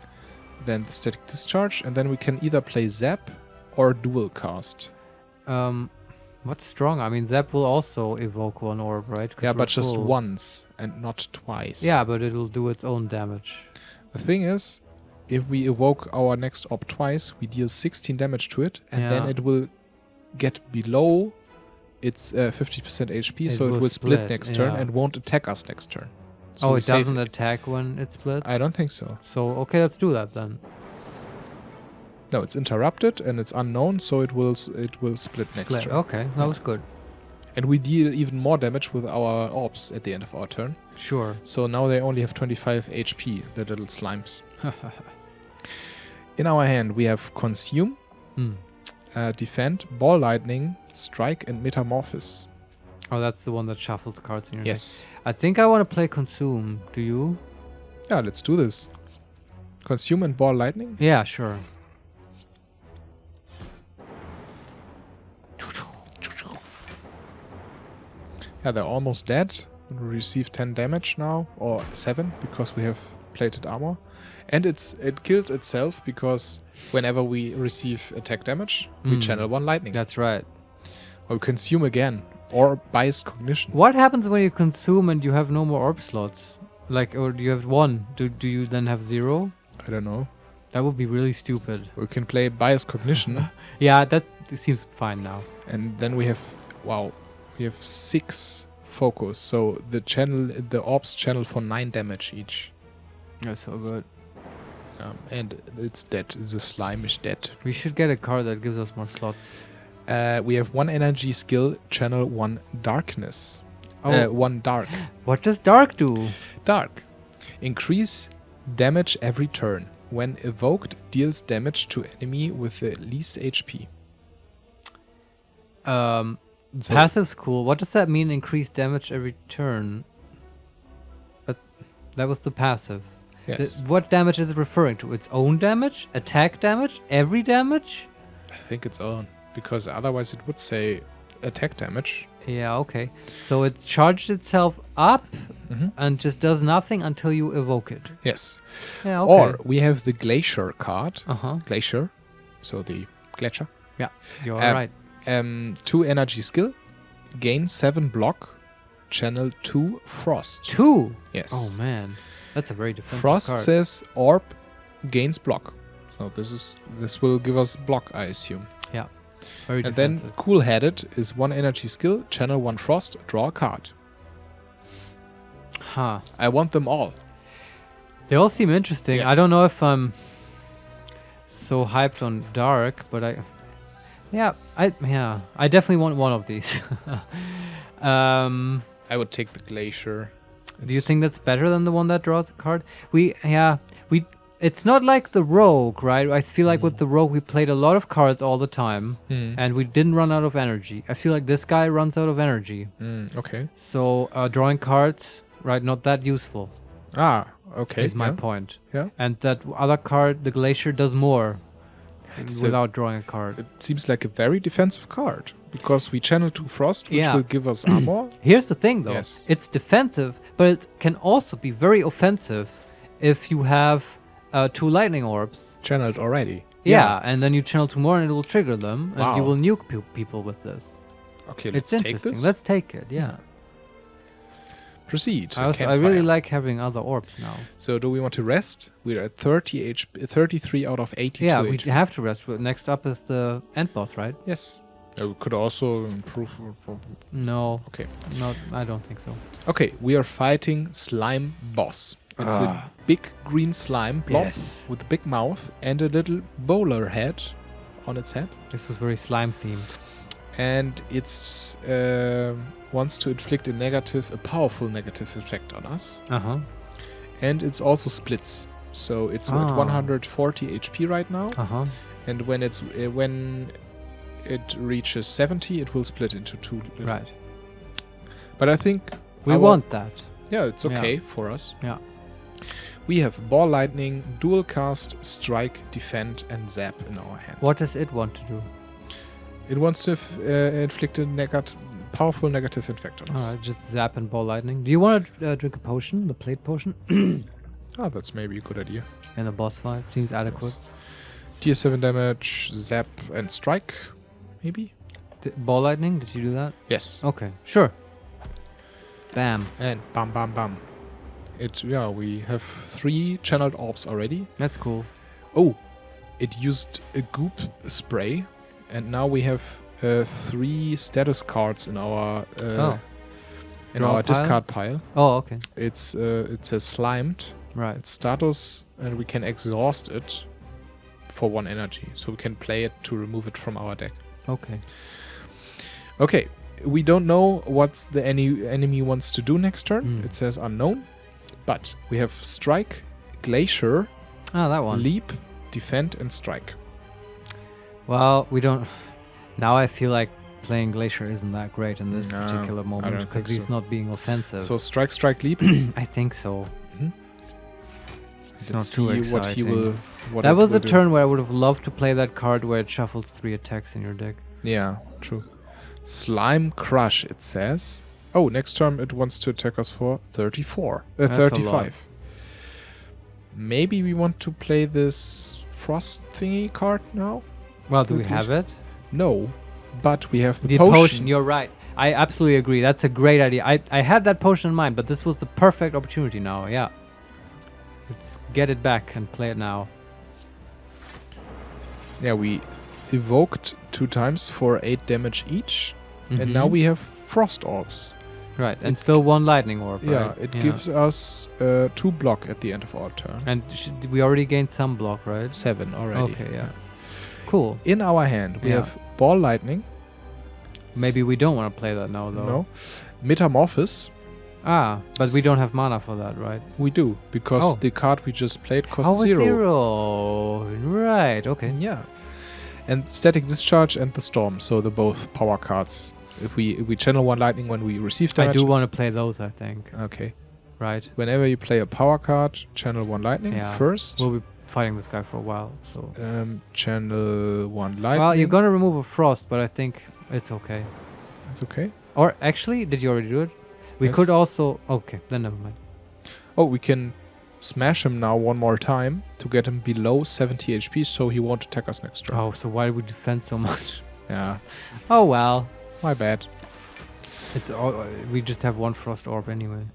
Then the Static Discharge, and then we can either play Zap or Dual Cast. What's strong? I mean, Zap will also evoke 1 orb, right? Yeah, but just once and not twice. Yeah, but it'll do its own damage. The thing is, if we evoke our next orb twice, we deal 16 damage to it, and then it will get below its 50% HP, so it will split next turn and won't attack us next turn. So it doesn't attack when it splits? I don't think so. So, okay, let's do that then. No, it's interrupted and it's unknown, so it will split next turn. Okay, that was good. And we deal even more damage with our orbs at the end of our turn. Sure. So now they only have 25 HP, the little slimes. In our hand, we have Consume, Defend, Ball Lightning, Strike, and Metamorphosis. Oh, that's the one that shuffles cards in your deck. I think I want to play Consume. Do you? Yeah, let's do this. Consume and Ball Lightning? Yeah, sure. Yeah, they're almost dead. We receive 10 damage now, or 7, because we have plated armor. And it kills itself, because whenever we receive attack damage, we channel 1 lightning. That's right. Or consume again, or Bias Cognition. What happens when you consume and you have no more orb slots? Like, or do you have 1? Do you then have 0? I don't know. That would be really stupid. We can play Bias Cognition. Yeah, that seems fine now. And then we have, we have 6 focus. So the orbs channel for 9 damage each. That's so good. And it's dead. The slime is dead. We should get a card that gives us more slots. We have 1 energy skill, channel 1 darkness. 1 dark. What does dark do? Dark. Increase damage every turn. When evoked, deals damage to enemy with the least HP. Passive's cool. What does that mean, increase damage every turn? That was the passive. Yes. What damage is it referring to? Its own damage? Attack damage? Every damage? I think its own. Because otherwise it would say attack damage. Yeah, okay. So it charges itself up and just does nothing until you evoke it. Yes. Yeah, okay. Or we have the Glacier card. Glacier. So the Gletscher. Yeah, you're right. 2 energy skill. Gain 7 block. Channel 2 Frost. 2? Yes. Oh, man. That's a very defensive Frost card. says orb gains block. So this will give us block, I assume. Yeah. Very and defensive. then Cool-Headed is 1 energy skill, channel 1 Frost, draw a card. Huh. I want them all. They all seem interesting. Yeah. I don't know if I'm so hyped on Dark, but I definitely want one of these. I would take the Glacier. Do you think that's better than the one that draws a card? It's not like the Rogue, right? I feel like with the Rogue we played a lot of cards all the time and we didn't run out of energy. I feel like this guy runs out of energy. Okay. So drawing cards, right, not that useful. Okay. Is my point. Yeah. And that other card, the Glacier, does more without drawing a card. It seems like a very defensive card because we channel 2 Frost, which will give us armor. Here's the thing, though. Yes. It's defensive, but it can also be very offensive if you have 2 lightning orbs. Channeled already. Yeah, and then you channel 2 more and it will trigger them, and you will nuke people with this. Okay, it's interesting. Let's take it, yeah. proceed. I really like having other orbs now. So do we want to rest? We're at 33 out of 82 Yeah, we HP. have to rest. Next up is the end boss, right? Yes. We could also improve. No. Okay. No, I don't think so. Okay, we are fighting Slime Boss. It's a big green slime blob with a big mouth and a little bowler head on its head. This was very slime themed. And it's wants to inflict a powerful negative effect on us. And it's also splits. So it's at 140 HP right now. And when it reaches 70, it will split into two. Right. But I think we want that. Yeah, it's okay for us. Yeah. We have Ball Lightning, Dual Cast, Strike, Defend, and Zap in our hand. What does it want to do? It wants to inflict a powerful negative effect on us. Alright, just Zap and Ball Lightning. Do you want to drink a potion, the plate potion? That's maybe a good idea. In a boss fight, seems adequate. Yes. Deal 7 damage, Zap, and Strike, maybe? Ball Lightning, did you do that? Yes. Okay, sure. Bam. And bam, bam, bam. We have 3 channeled orbs already. That's cool. Oh, it used a goop spray, and now we have 3 status cards in our discard pile. Oh, okay. It says slimed. Right. It's status, and we can exhaust it for 1 energy, so we can play it to remove it from our deck. Okay. Okay. We don't know what the enemy wants to do next turn. It says unknown. But we have Strike, Glacier, that one. Leap, Defend, and Strike. Well, we don't... Now I feel like playing Glacier isn't that great in this particular moment because he's not being offensive. So Strike, Strike, Leap? I think so. It's not see too exciting. That was a turn where I would have loved to play that card where it shuffles 3 attacks in your deck. Yeah, true. Slime Crush, it says. Oh, next turn it wants to attack us for 35. Maybe we want to play this Frost thingy card now? Well, do we have it? No, but we have the potion. You're right. I absolutely agree. That's a great idea. I had that potion in mind, but this was the perfect opportunity now. Yeah. Let's get it back and play it now. Yeah, we evoked 2 times for 8 damage each, and now we have Frost Orbs. Right, and still 1 lightning orb, yeah, right? It gives us 2 block at the end of our turn. And we already gained some block, right? 7 already. Okay, yeah. Cool. In our hand, we have Ball Lightning. Maybe we don't want to play that now, though. No. Metamorphosis. But we don't have mana for that, right? We do, because the card we just played costs 0. 0. Right, okay. Yeah. And Static Discharge and the Storm, so they're both power cards. If we channel 1 lightning when we receive damage. I do want to play those, I think. Okay. Right. Whenever you play a power card, channel 1 lightning first. We'll be fighting this guy for a while, so. Channel 1 lightning. Well, you're gonna remove a frost, but I think it's okay. It's okay. Or actually, did you already do it? We could also. Okay, then never mind. Oh, we can smash him now 1 more time to get him below 70 HP, so he won't attack us next turn. Oh, so why do we defend so much? Yeah. Oh well. My bad. We just have 1 frost orb anyway.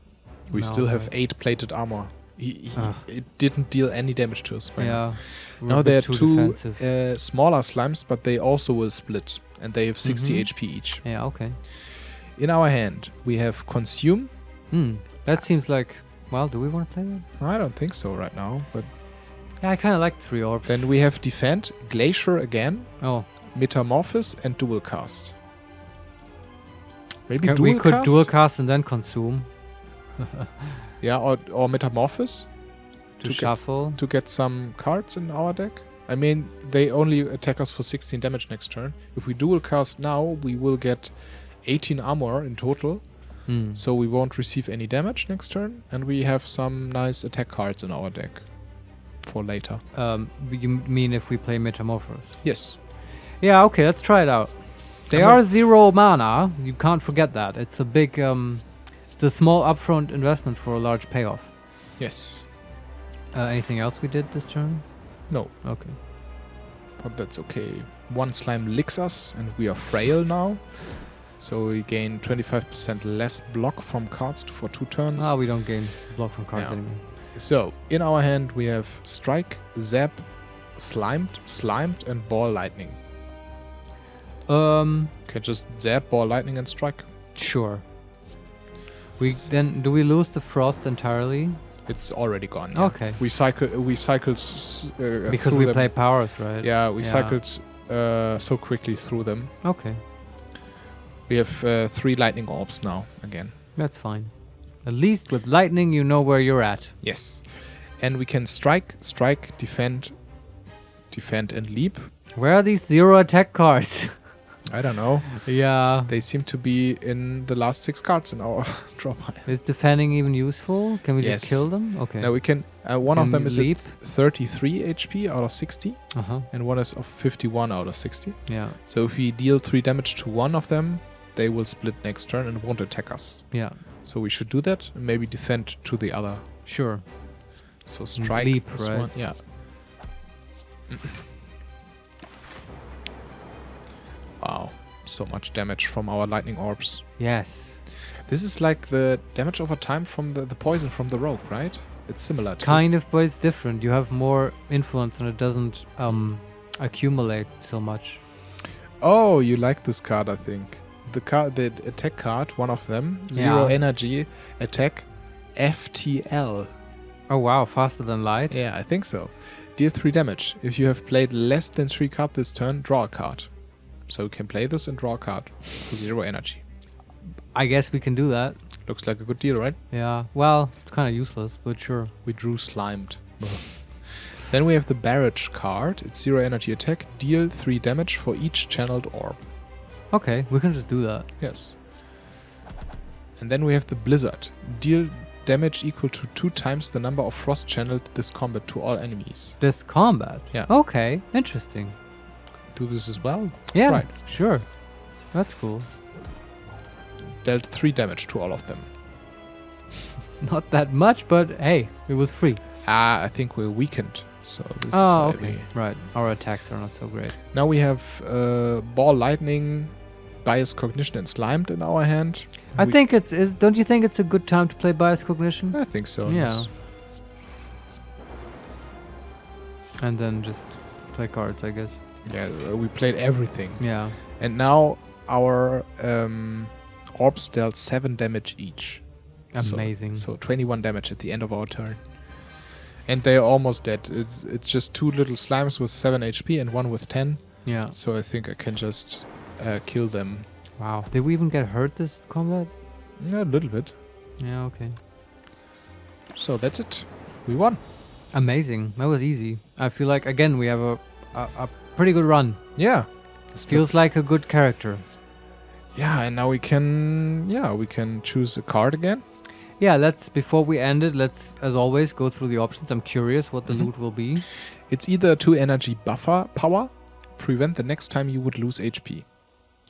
We still have 8 plated armor. It didn't deal any damage to us. Yeah. Now there are 2 smaller slimes, but they also will split, and they have 60 HP each. Yeah. Okay. In our hand, we have Consume. That seems like... Well, do we want to play that? I don't think so right now, but... Yeah, I kind of like 3 orbs. Then we have Defend, Glacier again, Metamorphosis, and Dual Cast. Maybe we could Dual Cast and then Consume. Yeah, or Metamorphosis. To shuffle. To get some cards in our deck. I mean, they only attack us for 16 damage next turn. If we Dual Cast now, we will get 18 armor in total. So we won't receive any damage next turn. And we have some nice attack cards in our deck for later. You mean if we play Metamorphosis? Yes. Yeah, okay, let's try it out. They are 0 mana. You can't forget that. It's a big... it's a small upfront investment for a large payoff. Yes. Anything else we did this turn? No. Okay. But that's okay. 1 slime licks us, and we are frail now. So we gain 25% less block from cards for 2 turns. Oh, we don't gain block from cards Yeah. anymore. So in our hand we have Strike, Zap, Slimed, and Ball Lightning. Can just Zap, Ball Lightning, and Strike. Sure. Then do we lose the Frost entirely? It's already gone. Yeah. Okay. We cycled Because through we them. play powers, right? Yeah, we cycled so quickly through them. Okay, We have 3 lightning orbs now again. that's fine. At least with lightning, you know where you're at. Yes. And we can strike, defend, and leap. Where are these 0 attack cards? I don't know. Yeah. They seem to be in the last 6 cards in our draw pile. Is defending even useful? Can we Yes. just kill them? Okay. Now we can. One of Can them you is leap? at 33 HP out of 60, Uh-huh. and one is of 51 out of 60. Yeah. So if we deal 3 damage to one of them, they will split next turn and won't attack us. Yeah. So we should do that and maybe defend to the other. Sure. So strike leap, this right? one. Yeah. Wow. So much damage from our lightning orbs. Yes. This is like the damage over time from the poison from the rogue, right? It's similar to Kind of, but it's different. You have more influence and it doesn't accumulate so much. Oh, you like this card, I think. The attack card, one of them, 0 Yeah. energy, attack, FTL. Oh wow, faster than light. Yeah, I think so. Deal 3 damage. If you have played less than 3 cards this turn, draw a card. So you can play this and draw a card for 0 energy. I guess we can do that. Looks like a good deal, right? Yeah. Well, it's kind of useless, but sure. We drew Slimed. Then we have the Barrage card. It's 0 energy attack. Deal 3 damage for each channeled orb. Okay, we can just do that. Yes. And then we have the Blizzard. Deal damage equal to 2 times the number of frost channeled this combat to all enemies. This combat. Yeah. Okay, interesting. Do this as well. Yeah, Right. sure. That's cool. Dealt 3 damage to all of them. Not that much, but hey, it was free. I think we're weakened. So this Oh, is why okay. Right. Our attacks are not so great. Now we have Ball Lightning, Bias Cognition, and Slimed in our hand. I think don't you think it's a good time to play Bias Cognition? I think so. Yeah. Yes. And then just play cards, I guess. Yeah, we played everything. Yeah. And now our orbs dealt 7 damage each. Amazing. So 21 damage at the end of our turn. And they are almost dead. It's just 2 little slimes with 7 HP and 1 with 10. Yeah. So I think I can just kill them. Wow. Did we even get hurt this combat? Yeah, a little bit. Yeah, okay. So that's it. We won. Amazing. That was easy. I feel like, again, we have a pretty good run. Yeah. Feels like a good character. Yeah, and now we can choose a card again. Yeah, before we end it, let's, as always, go through the options. I'm curious what the loot will be. It's either 2 energy buffer power, prevent the next time you would lose HP.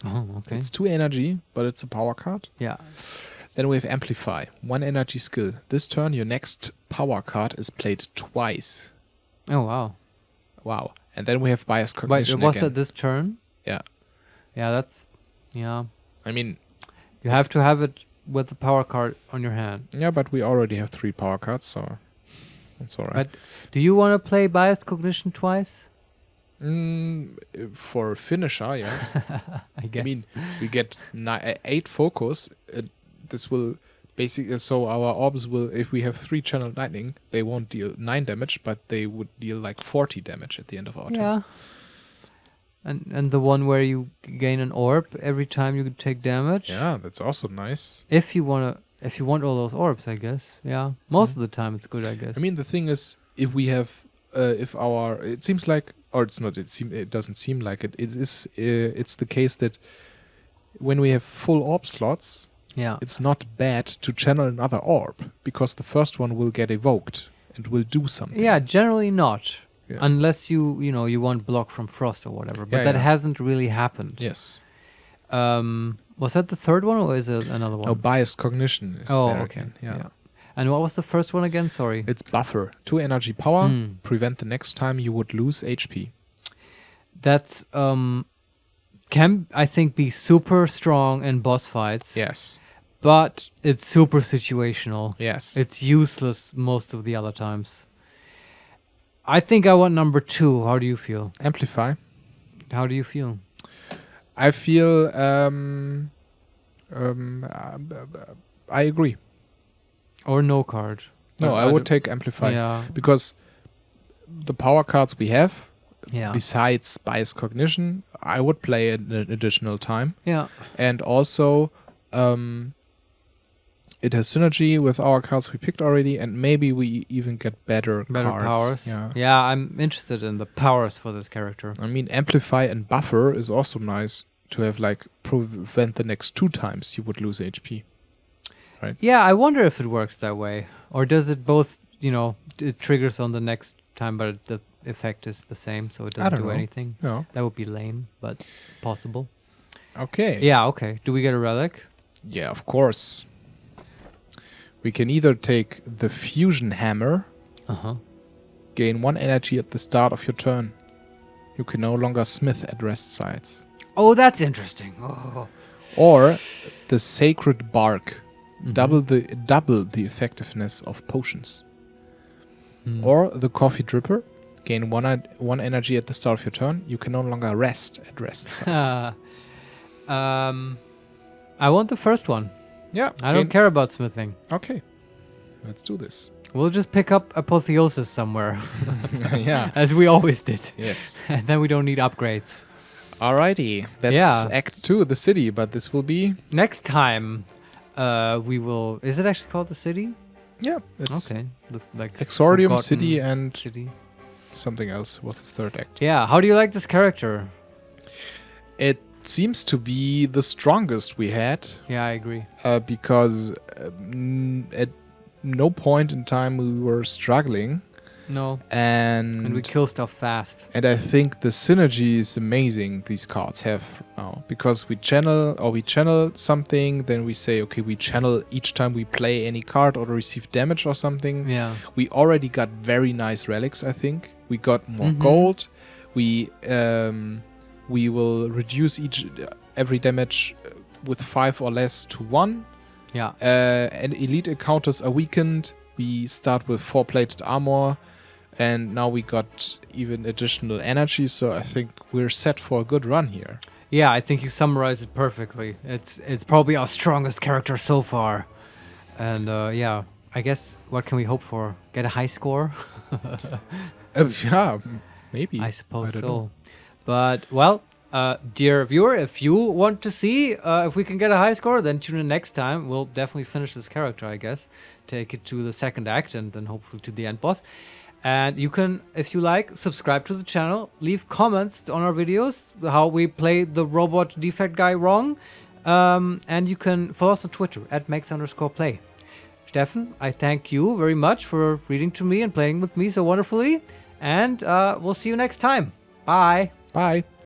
Oh, okay. It's 2 energy, but it's a power card. Yeah. Then we have Amplify, 1 energy skill. This turn, your next power card is played twice. Oh, wow. Wow. And then we have Bias Wait, Cognition was again. it this turn? Yeah. Yeah, that's... Yeah. I mean... You have to have it with the power card on your hand. Yeah, but we already have 3 power cards, so... That's alright. But do you want to play Biased Cognition twice? For finisher, yes. I guess. I mean, we get 8 focus. This will basically... So our orbs will... If we have 3 channeled lightning, they won't deal 9 damage, but they would deal like 40 damage at the end of our turn. Yeah. And the one where you gain an orb every time you take damage. Yeah, that's also nice. If you want all those orbs, I guess. Yeah. Most of the time it's good, I guess. I mean, the thing is, if we have... it seems like... Or it's not, it doesn't seem like it. It's the case that when we have full orb slots, yeah, it's not bad to channel another orb, because the first one will get evoked and will do something. Yeah, generally not. Yeah. Unless you want block from frost or whatever. But Yeah, that yeah. hasn't really happened. Yes. Was that the third one or is it another one? No, Bias Cognition is Oh, there okay. again. Yeah. And what was the first one again? Sorry. It's Buffer. 2 energy power. Hmm. Prevent the next time you would lose HP. That's can, I think, be super strong in boss fights. Yes. But it's super situational. Yes. It's useless most of the other times. I think I want number 2. How do you feel? Amplify. How do you feel? I feel I agree. Or no card? No, I would take Amplify. Yeah. Because the power cards we have, Yeah. besides Spice Cognition, I would play an additional time. Yeah. And also, it has synergy with our cards we picked already, and maybe we even get better cards. powers. Yeah. Yeah, I'm interested in the powers for this character. I mean, Amplify and Buffer is also nice to have, like, prevent the next 2 times you would lose HP. Right? Yeah, I wonder if it works that way. Or does it both, it triggers on the next time, but the effect is the same, so it doesn't do anything? No. That would be lame, but possible. Okay. Yeah, okay. Do we get a relic? Yeah, of course. We can either take the Fusion Hammer, Uh-huh. gain 1 energy at the start of your turn. You can no longer smith at rest sites. Oh, that's interesting. Oh. Or the Sacred Bark, Mhm. double the effectiveness of potions. Mm. Or the Coffee Dripper, gain 1 energy at the start of your turn. You can no longer rest at rest sites. I want the first one. Yeah. I don't care about smithing. Okay. Let's do this. We'll just pick up Apotheosis somewhere. Yeah. As we always did. Yes. And then we don't need upgrades. Alrighty. That's Act 2, the city, but this will be... Next time, we will... Is it actually called the city? Yeah. It's Okay. Exordium, forgotten City, and city. something else was the third act. Yeah. How do you like this character? It seems to be the strongest we had, Yeah, I agree. because at no point in time we were struggling, No. and And we kill stuff fast. and I think the synergy is amazing these cards have now, because we channel something, then we say, okay, we channel each time we play any card or receive damage or something. Yeah. We already got very nice relics, I think. We got more Mhm. gold. We will reduce every damage with 5 or less to 1. Yeah. And elite encounters are weakened. We start with 4-plated armor, and now we got even additional energy, so I think we're set for a good run here. Yeah, I think you summarized it perfectly. It's probably our strongest character so far. And yeah, I guess what can we hope for? Get a high score? Yeah, maybe. I suppose don't so. know. But, well, dear viewer, if you want to see if we can get a high score, then tune in next time. We'll definitely finish this character, I guess. Take it to the second act and then hopefully to the end boss. And you can, if you like, subscribe to the channel, leave comments on our videos, how we play the robot defect guy wrong. And you can follow us on Twitter @makes_play. Steffen, I thank you very much for reading to me and playing with me so wonderfully. And we'll see you next time. Bye. Bye.